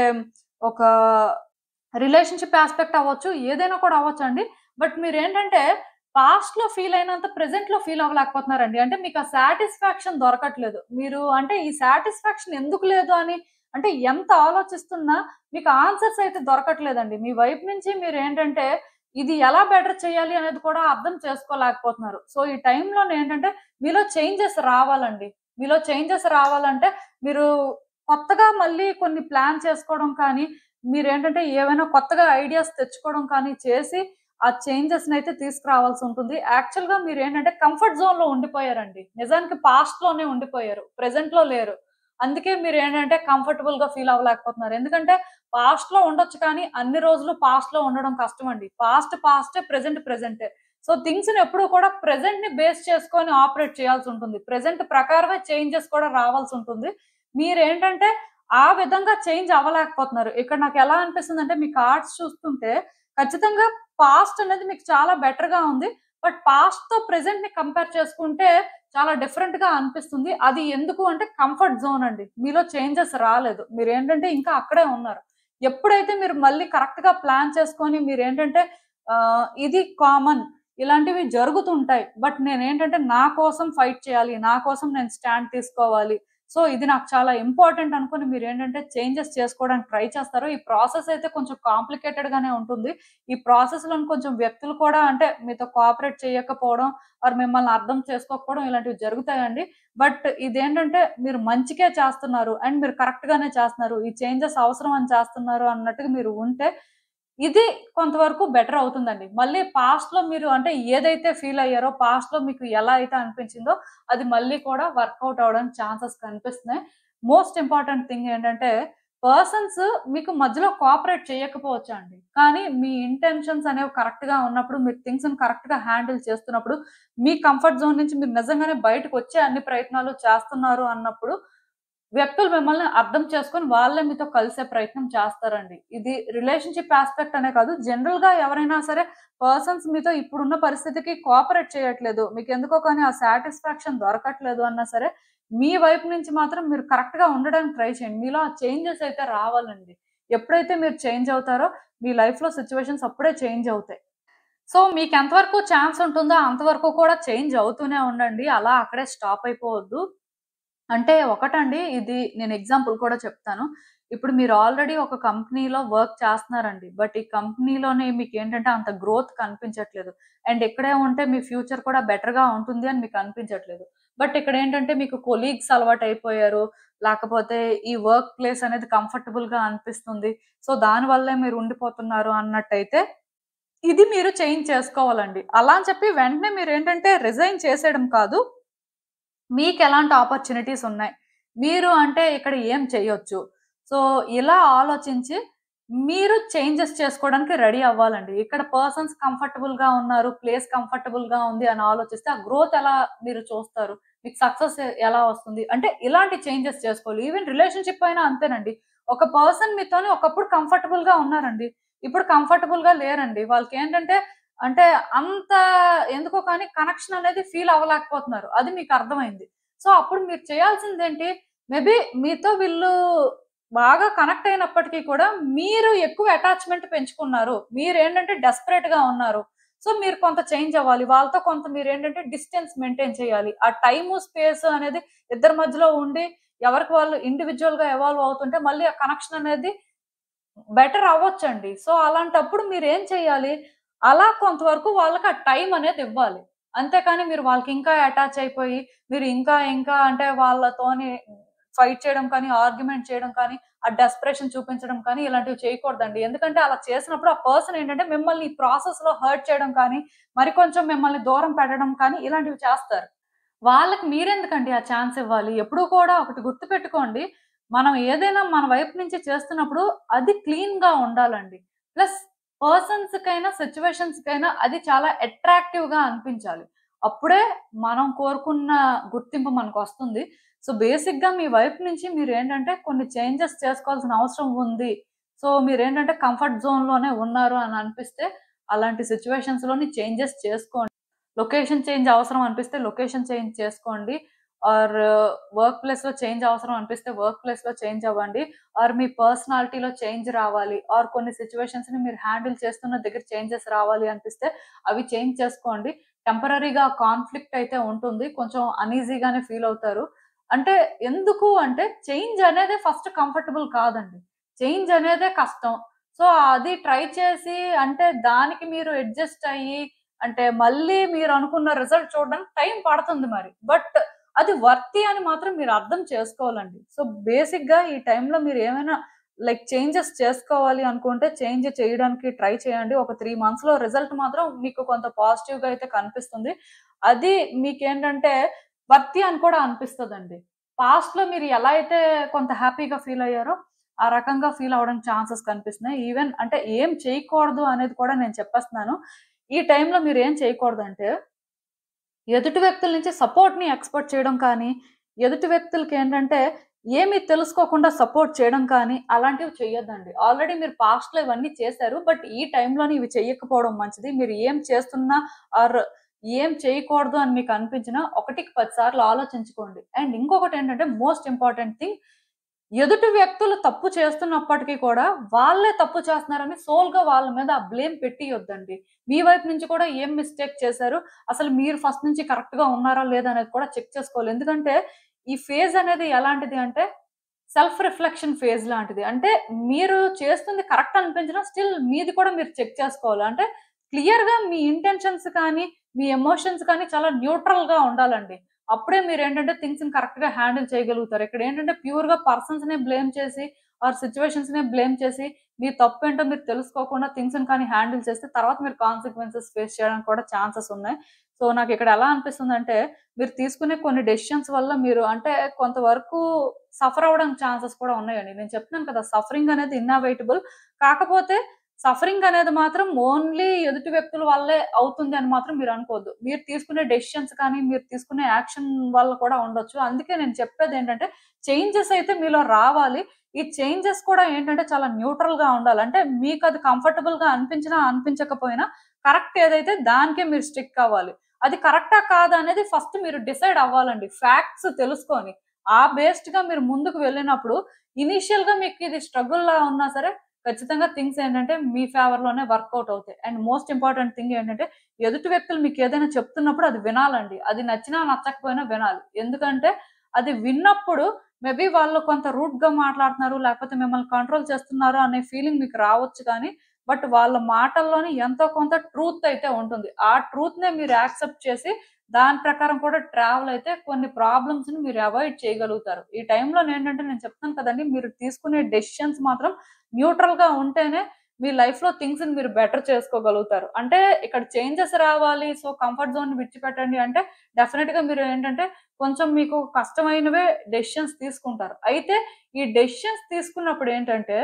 ఒక రిలేషన్‌షిప్ యాస్పెక్ట్ అవ్వచ్చు. ఏదైనా కూడా అవ్వచ్చండి. బట్ మీరేంటంటే పాస్ట్‌లో ఫీల్ అయినంత ప్రెజెంట్‌లో ఫీల్ అవ్వలేకపోతున్నారండి. అంటే మీకు ఆ సాటిస్ఫాక్షన్ దొరకట్లేదు. మీరు అంటే ఈ సాటిస్ఫాక్షన్ ఎందుకు లేదు అని అంటే ఎంత ఆలోచిస్తున్నా మీకు ఆన్సర్స్ అయితే దొరకట్లేదండి. మీ వైపు నుంచి మీరేంటంటే ఇది ఎలా బెటర్ చేయాలి అనేది కూడా అర్థం చేసుకోలేకపోతున్నారు. సో, ఈ టైంలోనేంటంటే మీలో చేంజెస్ రావాలండి. మీలో చేంజెస్ రావాలంటే మీరు కొత్తగా మళ్ళీ కొన్ని ప్లాన్ చేసుకోవడం కానీ, మీరేంటంటే ఏవైనా కొత్తగా ఐడియాస్ తెచ్చుకోవడం కానీ చేసి, ఆ చేంజెస్‌నైతే తీసుకురావాల్సుంటుంది. యాక్చువల్‌గా మీరేంటంటే కంఫర్ట్ జోన్‌లో ఉండిపోయారండి. నిజానికి పాస్ట్‌లోనే ఉండిపోయారు. ప్రెజెంట్‌లో లేరు. అందుకే మీరేంటంటే కంఫర్టబుల్‌గా ఫీల్ అవ్వలేకపోతున్నారు. ఎందుకంటే పాస్ట్‌లో ఉండొచ్చు కానీ, అన్ని రోజులు పాస్ట్‌లో ఉండడం కష్టమండి. పాస్ట్ పాస్టే, ప్రెజెంట్ ప్రెజెంటే. సో, థింగ్స్‌ని ఎప్పుడూ కూడా ప్రెజెంట్‌ని బేస్ చేసుకొని ఆపరేట్ చేయాల్సుంటుంది. ప్రెజెంట్ ప్రకారమే చేంజెస్ కూడా రావాల్సుంటుంది. మీరేంటంటే ఆ విధంగా చేంజ్ అవ్వలేకపోతున్నారు. ఇక్కడ నాకెలా అనిపిస్తుందంటే మీ కార్డ్స్ చూస్తుంటే ఖచ్చితంగా పాస్ట్ అనేది మీకు చాలా బెటర్‌గా ఉంది. బట్ పాస్ట్‌తో ప్రెజెంట్‌ని కంపేర్ చేసుకుంటే చాలా డిఫరెంట్‌గా అనిపిస్తుంది. అది ఎందుకు అంటే కంఫర్ట్ జోన్ అండి. మీలో చేంజెస్ రాలేదు. మీరేంటంటే ఇంకా అక్కడే ఉన్నారు. ఎప్పుడైతే మీరు మళ్ళీ కరెక్ట్‌గా ప్లాన్ చేసుకొని మీరేంటంటే ఇది కామన్ ఇలాంటివి జరుగుతుంటాయి. బట్ నేనేంటంటే నా కోసం ఫైట్ చేయాలి. నా కోసం నేను స్టాండ్ తీసుకోవాలి. సో, ఇది నాకు చాలా ఇంపార్టెంట్ అనుకుని మీరేంటంటే చేంజెస్ చేసుకోవడానికి ట్రై చేస్తారు. ఈ ప్రాసెస్ అయితే కొంచెం కాంప్లికేటెడ్ గానే ఉంటుంది. ఈ ప్రాసెస్‌లోని కొంచెం వ్యక్తులు కూడా అంటే మీతో కోఆపరేట్ చేయకపోవడం, ఆర్ మిమ్మల్ని అర్థం చేసుకోకపోవడం ఇలాంటివి జరుగుతాయండి. బట్ ఇదేంటంటే మీరు మంచికే చేస్తున్నారు అండ్ మీరు కరెక్ట్‌గానే చేస్తున్నారు. ఈ చేంజెస్ అవసరం అని చేస్తున్నారు అన్నట్టుగా మీరు ఉంటే ఇది కొంతవరకు బెటర్ అవుతుందండి. మళ్ళీ పాస్ట్‌లో మీరు అంటే ఏదైతే ఫీల్ అయ్యారో, పాస్ట్‌లో మీకు ఎలా అయితే అనిపించిందో, అది మళ్ళీ కూడా వర్కౌట్ అవ్వడానికి ఛాన్సెస్ కనిపిస్తున్నాయి. మోస్ట్ ఇంపార్టెంట్ థింగ్ ఏంటంటే, పర్సన్స్ మీకు మధ్యలో కోఆపరేట్ చేయకపోవచ్చండి. కానీ మీ ఇంటెన్షన్స్ అనేవి కరెక్ట్‌గా ఉన్నప్పుడు, మీరు థింగ్స్‌ని కరెక్ట్‌గా హ్యాండిల్ చేస్తున్నప్పుడు, మీ కంఫర్ట్ జోన్ నుంచి మీరు నిజంగానే బయటకొచ్చే అన్ని ప్రయత్నాలు చేస్తున్నారు అన్నప్పుడు వ్యక్తులు మిమ్మల్ని అర్థం చేసుకొని వాళ్ళే మీతో కలిసే ప్రయత్నం చేస్తారండి. ఇది రిలేషన్‌షిప్ యాస్పెక్ట్ అనే కాదు. జనరల్‌గా ఎవరైనా సరే పర్సన్స్ మీతో ఇప్పుడున్న పరిస్థితికి కోఆపరేట్ చేయట్లేదు. మీకెందుకో కానీ ఆ సాటిస్ఫాక్షన్ దొరకట్లేదు అన్నా సరే, మీ వైపు నుంచి మాత్రం మీరు కరెక్ట్‌గా ఉండడానికి ట్రై చేయండి. మీలో ఆ చేంజెస్ అయితే రావాలండి. ఎప్పుడైతే మీరు చేంజ్ అవుతారో మీ లైఫ్‌లో సిట్యుయేషన్స్ అప్పుడే చేంజ్ అవుతాయి. సో, మీకెంత వరకు ఛాన్స్ ఉంటుందో అంతవరకు కూడా చేంజ్ అవుతూనే ఉండండి. అలా అక్కడే స్టాప్ అయిపోవద్దు. అంటే ఒకటండి ఇది నేను ఎగ్జాంపుల్ కూడా చెప్తాను. ఇప్పుడు మీరు ఆల్రెడీ ఒక కంపెనీలో వర్క్ చేస్తున్నారండి. బట్ ఈ కంపెనీలోనే మీకేంటంటే అంత గ్రోత్ కనిపించట్లేదు. అండ్ ఇక్కడే ఉంటే మీ ఫ్యూచర్ కూడా బెటర్‌గా ఉంటుంది అని మీకు అనిపించట్లేదు. బట్ ఇక్కడేంటంటే మీకు కొలీగ్స్ అలవాటయిపోయారు. లేకపోతే ఈ వర్క్ ప్లేస్ అనేది కంఫర్టబుల్‌గా అనిపిస్తుంది. సో, దానివల్లే మీరు ఉండిపోతున్నారు అన్నట్టయితే ఇది మీరు చేంజ్ చేసుకోవాలండి. అలా అని చెప్పి వెంటనే మీరేంటంటే రిజైన్ చేసేయడం కాదు. మీకెలాంటి ఆపర్చునిటీస్ ఉన్నాయి? మీరు అంటే ఇక్కడ ఏం చేయొచ్చు? సో, ఇలా ఆలోచించి మీరు చేంజెస్ చేసుకోవడానికి రెడీ అవ్వాలండి. ఇక్కడ పర్సన్స్ కంఫర్టబుల్‌గా ఉన్నారు. ప్లేస్ కంఫర్టబుల్‌గా ఉంది అని ఆలోచిస్తే ఆ గ్రోత్ ఎలా మీరు చూస్తారు? మీకు సక్సెస్ ఎలా వస్తుంది? అంటే ఇలాంటి చేంజెస్ చేసుకోవాలి. ఈవెన్ రిలేషన్‌షిప్ అయినా అంతేనండి. ఒక పర్సన్ మీతోని ఒకప్పుడు కంఫర్టబుల్‌గా ఉన్నారండి. ఇప్పుడు కంఫర్టబుల్‌గా లేరండి. వాళ్ళకేంటంటే అంటే అంత ఎందుకో కానీ కనెక్షన్ అనేది ఫీల్ అవ్వలేకపోతున్నారు. అది మీకు అర్థమైంది. సో, అప్పుడు మీరు చేయాల్సిందేంటి? మేబీ మీతో వీళ్ళు బాగా కనెక్ట్ అయినప్పటికీ కూడా మీరు ఎక్కువ అటాచ్‌మెంట్ పెంచుకున్నారు. మీరేంటంటే డెస్పరేట్‌గా ఉన్నారు. సో, మీరు కొంత చేంజ్ అవ్వాలి. వాళ్ళతో కొంత మీరేంటంటే డిస్టెన్స్ మెయింటైన్ చేయాలి. ఆ టైము, స్పేస్ అనేది ఇద్దరి మధ్యలో ఉండి ఎవరికి వాళ్ళు ఇండివిడ్యుయల్‌గా ఎవాల్వ్ అవుతుంటే మళ్ళీ ఆ కనెక్షన్ అనేది బెటర్ అవ్వొచ్చండి. సో, అలాంటప్పుడు మీరేం చేయాలి? అలా కొంతవరకు వాళ్ళకి ఆ టైం అనేది ఇవ్వాలి. అంతేకాని మీరు వాళ్ళకి ఇంకా అటాచ్ అయిపోయి, మీరు ఇంకా ఇంకా అంటే వాళ్ళతోని ఫైట్ చేయడం కానీ, ఆర్గ్యుమెంట్ చేయడం కానీ, ఆ డెస్పరేషన్ చూపించడం కానీ ఇలాంటివి చేయకూడదండి. ఎందుకంటే అలా చేసినప్పుడు ఆ పర్సన్ ఏంటంటే మిమ్మల్ని ఈ ప్రాసెస్‌లో హర్ట్ చేయడం కానీ, మరి కొంచెం మిమ్మల్ని దూరం పెట్టడం కానీ ఇలాంటివి చేస్తారు. వాళ్ళకి మీరెందుకండి ఆ ఛాన్స్ ఇవ్వాలి? ఎప్పుడూ కూడా ఒకటి గుర్తుపెట్టుకోండి. మనం ఏదైనా మన వైపు నుంచి చేస్తున్నప్పుడు అది క్లీన్‌గా ఉండాలండి. ప్లస్ పర్సన్స్‌కైనా, సిట్యుయేషన్స్‌కైనా అది చాలా అట్రాక్టివ్‌గా అనిపించాలి. అప్పుడే మనం కోరుకున్న గుర్తింపు మనకొస్తుంది. సో, బేసిక్‌గా మీ వైపు నుంచి మీరేంటంటే కొన్ని చేంజెస్ చేసుకోవాల్సిన అవసరం ఉంది. సో, మీరేంటంటే కంఫర్ట్ జోన్‌లోనే ఉన్నారు అని అనిపిస్తే అలాంటి సిట్యుయేషన్స్‌లోని చేంజెస్ చేసుకోండి. లొకేషన్ చేంజ్ అవసరం అనిపిస్తే లొకేషన్ చేంజ్ చేసుకోండి. ఆర్ వర్క్ ప్లేస్‌లో చేంజ్ అవసరం అనిపిస్తే వర్క్ ప్లేస్‌లో చేంజ్ అవ్వండి. ఆర్ మీ పర్సనాలిటీలో చేంజ్ రావాలి. ఆర్ కొన్ని సిట్యుయేషన్స్‌ని మీరు హ్యాండిల్ చేస్తున్న దగ్గర చేంజెస్ రావాలి అనిపిస్తే అవి చేంజ్ చేసుకోండి. టెంపరరీగా కాన్‌ఫ్లిక్ట్ అయితే ఉంటుంది. కొంచెం అన్‌ఈజీగానే ఫీల్ అవుతారు. అంటే ఎందుకు అంటే చేంజ్ అనేదే ఫస్ట్ కంఫర్టబుల్ కాదండి. చేంజ్ అనేదే కష్టం. సో, అది ట్రై చేసి అంటే దానికి మీరు అడ్జస్ట్ అయ్యి అంటే మళ్ళీ మీరనుకున్న రిజల్ట్ చూడడానికి టైం పడుతుంది మరి. బట్ అది వర్తీ అని మాత్రం మీరు అర్థం చేసుకోవాలండి. సో, బేసిక్‌గా ఈ టైంలో మీరేమైనా లైక్ చేంజెస్ చేసుకోవాలి అనుకుంటే చేంజ్ చేయడానికి ట్రై చేయండి. ఒక 3 మంత్స్‌లో రిజల్ట్ మాత్రం మీకు కొంత పాజిటివ్‌గా అయితే కనిపిస్తుంది. అది మీకేంటంటే వర్తీ అని కూడా అనిపిస్తదండి. పాస్ట్‌లో మీరు ఎలా అయితే కొంత హ్యాపీగా ఫీల్ అయ్యారో, ఆ రకంగా ఫీల్ అవ్వడానికి ఛాన్సెస్ కనిపిస్తున్నాయి. ఈవెన్ అంటే ఏం చేయకూడదు అనేది కూడా నేను చెప్పేస్తున్నాను. ఈ టైంలో మీరేం చేయకూడదంటే ఎదుటి వ్యక్తుల నుంచి సపోర్ట్‌ని ఎక్స్‌పెక్ట్ చేయడం కానీ, ఎదుటి వ్యక్తులకేంటంటే ఏమి తెలుసుకోకుండా సపోర్ట్ చేయడం కానీ, అలాంటివి చెయ్యొద్దండి. ఆల్రెడీ మీరు పాస్ట్‌లో ఇవన్నీ చేశారు. బట్ ఈ టైంలోని ఇవి చెయ్యకపోవడం మంచిది. మీరు ఏం చేస్తున్నా ఆర్ ఏం చేయకూడదు అని మీకు అనిపించినా ఒకటికి 10 సార్లు ఆలోచించుకోండి. అండ్ ఇంకొకటేంటంటే మోస్ట్ ఇంపార్టెంట్ థింగ్ ఎదుటి వ్యక్తులు తప్పు చేస్తున్నప్పటికి కూడా, వాళ్ళే తప్పు చేస్తున్నారని సోల్‌గా వాళ్ళ మీద ఆ బ్లేమ్ పెట్టియొద్దండి. మీ వైపు నుంచి కూడా ఏం మిస్టేక్ చేశారు? అసలు మీరు ఫస్ట్ నుంచి కరెక్ట్‌గా ఉన్నారా? లేదా? అనేది కూడా చెక్ చేసుకోవాలి. ఎందుకంటే, ఈ ఫేజ్ అనేది ఎలాంటిది అంటే, సెల్ఫ్ రిఫ్లెక్షన్ ఫేజ్ లాంటిది. అంటే, మీరు చేస్తుంది కరెక్ట్ అనిపించినా స్టిల్ మీది కూడా మీరు చెక్ చేసుకోవాలి. అంటే, క్లియర్‌గా మీ ఇంటెన్షన్స్ కానీ, మీ ఎమోషన్స్ కానీ చాలా న్యూట్రల్‌గా ఉండాలండి. అప్పుడే మీరేంటంటే థింగ్స్‌ని కరెక్ట్‌గా హ్యాండిల్ చేయగలుగుతారు. ఇక్కడేంటంటే ప్యూర్‌గా పర్సన్స్‌నే బ్లేమ్ చేసి ఆర్ సిట్యుయేషన్స్‌నే బ్లేమ్ చేసి మీ తప్పేంటో మీరు తెలుసుకోకుండా థింగ్స్‌ని కానీ హ్యాండిల్ చేస్తే తర్వాత మీరు కాన్సిక్వెన్సెస్ ఫేస్ చేయడానికి కూడా ఛాన్సెస్ ఉన్నాయి. సో, నాకిక్కడ ఎలా అనిపిస్తుందంటే మీరు తీసుకునే కొన్ని డెసిషన్స్ వల్ల మీరు అంటే కొంతవరకు సఫర్ అవ్వడానికి ఛాన్సెస్ కూడా ఉన్నాయండి. నేను చెప్తున్నాను కదా! సఫరింగ్ అనేది ఇన్నవిటబుల్. కాకపోతే సఫరింగ్ అనేది మాత్రం ఓన్లీ ఎదుటి వ్యక్తుల వల్లే అవుతుంది అని మాత్రం మీరనుకోవద్దు. మీరు తీసుకునే డెసిషన్స్ కానీ, మీరు తీసుకునే యాక్షన్ వల్ల కూడా ఉండొచ్చు. అందుకే నేను చెప్పేదేంటంటే, చేంజెస్ అయితే మీలో రావాలి. ఈ చేంజెస్ కూడా ఏంటంటే చాలా న్యూట్రల్‌గా ఉండాలి. అంటే మీకది కంఫర్టబుల్‌గా అనిపించినా, అనిపించకపోయినా కరెక్ట్ ఏదైతే దానికే మీరు స్టిక్ అవ్వాలి. అది కరెక్టా? కాదా? అనేది ఫస్ట్ మీరు డిసైడ్ అవ్వాలండి. ఫ్యాక్ట్స్ తెలుసుకొని. ఆ బేస్డ్‌గా మీరు ముందుకు వెళ్ళినప్పుడు ఇనీషియల్‌గా మీకిది స్ట్రగుల్‌లా ఉన్నా సరే ఖచ్చితంగా థింగ్స్ ఏంటంటే మీ ఫేవర్‌లోనే వర్కౌట్ అవుతాయి. అండ్ మోస్ట్ ఇంపార్టెంట్ థింగ్ ఏంటంటే ఎదుటి వ్యక్తులు మీకేదైనా చెప్తున్నప్పుడు అది వినాలండి. అది నచ్చినా, నచ్చకపోయినా వినాలి. ఎందుకంటే అది విన్నప్పుడు మేబీ వాళ్ళు కొంత రూడ్‌గా మాట్లాడుతున్నారు, లేకపోతే మిమ్మల్ని కంట్రోల్ చేస్తున్నారు అనే ఫీలింగ్ మీకు రావచ్చు కానీ, బట్ వాళ్ళ మాటల్లోని ఎంతో కొంత ట్రూత్ అయితే ఉంటుంది. ఆ ట్రూత్‌నే మీరు యాక్సెప్ట్ చేసి దాని ప్రకారం కూడా ట్రావెల్ అయితే కొన్ని ప్రాబ్లమ్స్‌ని మీరు అవాయిడ్ చేయగలుగుతారు. ఈ టైంలోనేంటంటే నేను చెప్తాను కదండీ! మీరు తీసుకునే డెసిషన్స్ మాత్రం న్యూట్రల్‌గా ఉంటేనే మీ లైఫ్‌లో థింగ్స్‌ని మీరు బెటర్ చేసుకోగలుగుతారు. అంటే ఇక్కడ చేంజెస్ రావాలి. సో, కంఫర్ట్ జోన్‌ని విడిచిపెట్టండి అంటే డెఫినిట్‌గా మీరు ఏంటంటే కొంచెం మీకు కష్టమైనవే డెసిషన్స్ తీసుకుంటారు. అయితే ఈ డెసిషన్స్ తీసుకున్నప్పుడు ఏంటంటే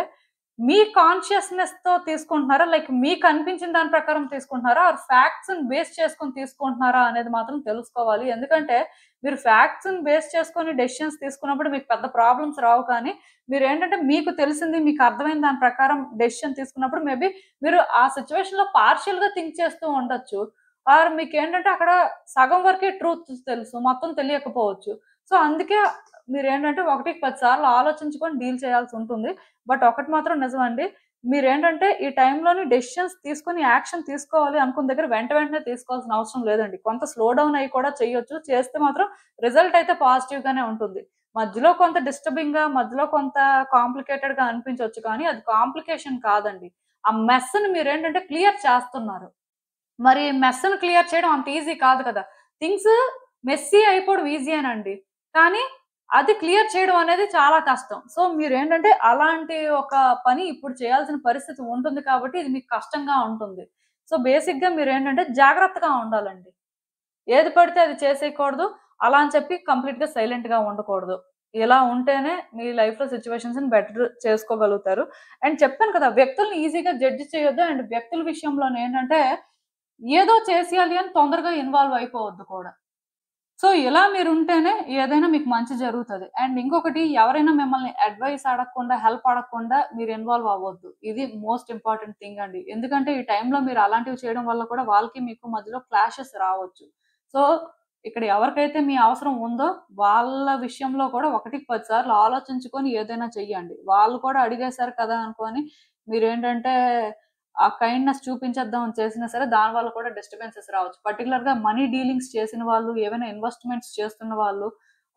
మీ కాన్షియస్‌నెస్‌తో తీసుకుంటున్నారా? లైక్ మీకనిపించిన దాని ప్రకారం తీసుకుంటున్నారా? ఆర్ ఫ్యాక్ట్స్‌ని బేస్ చేసుకొని తీసుకుంటున్నారా? అనేది మాత్రం తెలుసుకోవాలి. ఎందుకంటే మీరు ఫ్యాక్ట్స్‌ని బేస్ చేసుకొని డెసిషన్స్ తీసుకున్నప్పుడు మీకు పెద్ద ప్రాబ్లమ్స్ రావు కానీ మీరేంటంటే మీకు తెలిసింది, మీకు అర్థమైన దాని ప్రకారం డెసిషన్ తీసుకున్నప్పుడు మేబీ మీరు ఆ సిట్యుయేషన్‌లో పార్షియల్‌గా థింక్ చేస్తూ ఉండొచ్చు. ఆర్ మీకేంటంటే అక్కడ సగం వరకే ట్రూత్ తెలుసు. మొత్తం తెలియకపోవచ్చు. సో, అందుకే మీరేంటంటే ఒకటికి 10 సార్లు ఆలోచించుకొని డీల్ చేయాల్సుంటుంది. బట్ ఒకటి మాత్రం నిజమండి. మీరేంటంటే ఈ టైంలోని డెసిషన్స్ తీసుకొని యాక్షన్ తీసుకోవాలి అనుకున్న దగ్గర వెంటనే తీసుకోవాల్సిన అవసరం లేదండి. కొంత స్లో డౌన్ అయ్యి కూడా చేయొచ్చు. చేస్తే మాత్రం రిజల్ట్ అయితే పాజిటివ్‌గానే ఉంటుంది. మధ్యలో కొంత డిస్టర్బింగ్‌గా, మధ్యలో కొంత కాంప్లికేటెడ్‌గా అనిపించొచ్చు కానీ అది కాంప్లికేషన్ కాదండి. ఆ మెస్‌ని మీరేంటంటే క్లియర్ చేస్తున్నారు. మరి మెస్‌ని క్లియర్ చేయడం అంత ఈజీ కాదు కదా! థింగ్స్ మెస్సీ అయిపోవడం ఈజీయేనండి. కానీ అది క్లియర్ చేయడం అనేది చాలా కష్టం. సో, మీరేంటంటే అలాంటి ఒక పని ఇప్పుడు చేయాల్సిన పరిస్థితి ఉంటుంది కాబట్టి ఇది మీకు కష్టంగా ఉంటుంది. సో, బేసిక్‌గా మీరేంటంటే జాగ్రత్తగా ఉండాలండి. ఏది పడితే అది చేసేయకూడదు. అలా అని చెప్పి కంప్లీట్‌గా సైలెంట్‌గా ఉండకూడదు. ఇలా ఉంటేనే మీ లైఫ్‌లో సిట్యుయేషన్స్‌ని బెటర్ చేసుకోగలుగుతారు. అండ్ చెప్పాను కదా! వ్యక్తుల్ని ఈజీగా జడ్జ్ చేయొద్దు. అండ్ వ్యక్తుల విషయంలోనేంటంటే ఏదో చేసేయాలి అని తొందరగా ఇన్వాల్వ్ అయిపోవద్దు కూడా. సో, ఇలా మీరుంటేనే ఏదైనా మీకు మంచి జరుగుతది. అండ్ ఇంకొకటి ఎవరైనా మిమ్మల్ని అడ్వైస్ అడగకుండా, హెల్ప్ అడగకుండా మీరు ఇన్వాల్వ్ అవ్వొద్దు. ఇది మోస్ట్ ఇంపార్టెంట్ థింగ్ అండి. ఎందుకంటే ఈ టైంలో మీరు అలాంటివి చేయడం వల్ల కూడా వాళ్ళకి మీకు మధ్యలో క్లాషెస్ రావచ్చు. సో, ఇక్కడ ఎవరికైతే మీ అవసరం ఉందో వాళ్ళ విషయంలో కూడా ఒకటికి 10 సార్లు ఆలోచించుకొని ఏదైనా చెయ్యండి. వాళ్ళు కూడా అడిగేశారు కదా అనుకోని మీరేంటంటే ఆ కైండ్‌నెస్ చూపించేద్దాం అని చేసినా సరే దానివల్ల కూడా డిస్టర్బెన్సెస్ రావచ్చు. పర్టిక్యులర్‌గా మనీ డీలింగ్స్ చేసిన వాళ్ళు, ఏవైనా ఇన్వెస్ట్‌మెంట్స్ చేస్తున్న వాళ్ళు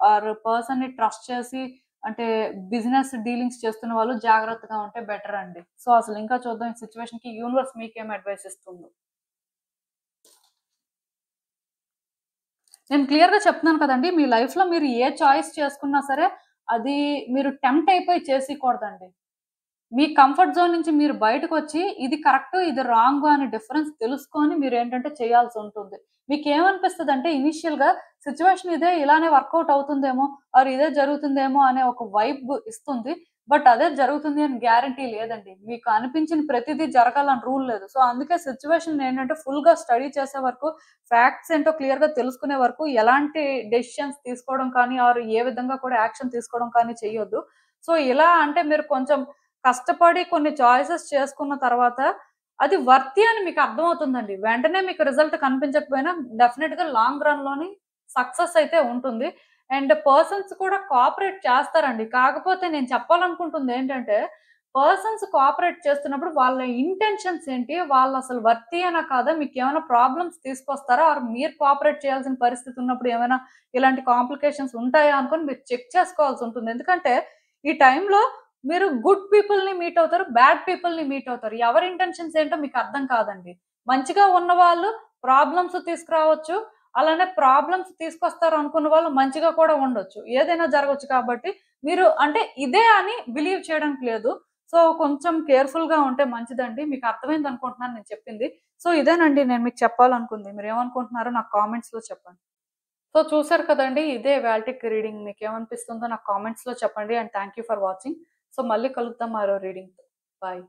ఆర్ పర్సన్‌ని ట్రస్ట్ చేసి అంటే బిజినెస్ డీలింగ్స్ చేస్తున్న వాళ్ళు జాగ్రత్తగా ఉంటే బెటర్ అండి. సో, అసలు ఇంకా చూద్దాం ఈ సిట్యుయేషన్‌కి యూనివర్స్ మీకేం అడ్వైస్ ఇస్తుందో. నేను క్లియర్‌గా చెప్తున్నాను కదండీ! మీ లైఫ్‌లో మీరు ఏ చాయిస్ చేసుకున్నా సరే అది మీరు టెంప్ట్ అయిపోయి చేసేయకూడదండి. మీ కంఫర్ట్ జోన్ నుంచి మీరు బయటకొచ్చి ఇది కరెక్ట్, ఇది రాంగ్ అనే డిఫరెన్స్ తెలుసుకొని మీరేంటంటే చేయాల్సుంటుంది. మీకేమనిపిస్తదంటే ఇనీషియల్‌గా సిట్యుయేషన్ ఇదే ఇలానే వర్కౌట్ అవుతుందేమో ఆర్ ఇదే జరుగుతుందేమో అనే ఒక వైబ్ ఇస్తుంది. బట్ అదే జరుగుతుంది అని గ్యారంటీ లేదండి. మీకు అనిపించిన ప్రతిదీ జరగాలని రూల్ లేదు. సో, అందుకే సిట్యుయేషన్ ఏంటంటే ఫుల్‌గా స్టడీ చేసే వరకు, ఫ్యాక్ట్స్ ఏంటో క్లియర్‌గా తెలుసుకునే వరకు ఎలాంటి డెసిషన్స్ తీసుకోవడం కానీ ఆర్ ఏ విధంగా కూడా యాక్షన్ తీసుకోవడం కానీ చెయ్యొద్దు. సో, ఇలా అంటే మీరు కొంచెం కష్టపడి కొన్ని చాయిసెస్ చేసుకున్న తర్వాత, అది వర్తీ అని మీకు అర్థమవుతుందండి. వెంటనే మీకు రిజల్ట్ కనిపించకపోయినా డెఫినిట్‌గా లాంగ్ రన్‌లోని సక్సెస్ అయితే ఉంటుంది. అండ్ పర్సన్స్ కూడా కోఆపరేట్ చేస్తారండి. కాకపోతే నేను చెప్పాలనుకుంటుందేంటంటే, పర్సన్స్ కోఆపరేట్ చేస్తున్నప్పుడు వాళ్ళ ఇంటెన్షన్స్ ఏంటి? వాళ్ళసలు వర్తీయేనా కాదా? మీకేమైనా ప్రాబ్లమ్స్ తీసుకొస్తారా? ఆర్ మీరు కోఆపరేట్ చేయాల్సిన పరిస్థితి ఉన్నప్పుడు ఏమైనా ఇలాంటి కాంప్లికేషన్స్ ఉంటాయా అనుకోని మీరు చెక్ చేసుకోవాల్సుంటుంది. ఎందుకంటే, ఈ టైంలో మీరు గుడ్ పీపుల్‌ని మీట్ అవుతారు. బ్యాడ్ పీపుల్‌ని మీట్ అవుతారు. ఎవరి ఇంటెన్షన్స్ ఏంటో మీకు అర్థం కాదండి. మంచిగా ఉన్నవాళ్ళు ప్రాబ్లమ్స్ తీసుకురావచ్చు. అలానే ప్రాబ్లమ్స్ తీసుకొస్తారు అనుకున్న వాళ్ళు మంచిగా కూడా ఉండొచ్చు. ఏదైనా జరగొచ్చు కాబట్టి మీరు అంటే ఇదే అని బిలీవ్ చేయడానికి లేదు. సో, కొంచెం కేర్‌ఫుల్‌గా ఉంటే మంచిదండి. మీకు అర్థమైందనుకుంటున్నాను నేను చెప్పింది. సో, ఇదేనండి నేను మీకు చెప్పాలనుకుంది. మీరేమనుకుంటున్నారో నాకు కామెంట్స్‌లో చెప్పండి. సో, చూసారు కదండీ! ఇదే ఇవాల్టికి రీడింగ్. మీకేమనిపిస్తుందో నాకు కామెంట్స్‌లో చెప్పండి. And thank you for watching. So, మళ్ళీ కలుద్దాం మరో రీడింగ్‌తో. బాయ్.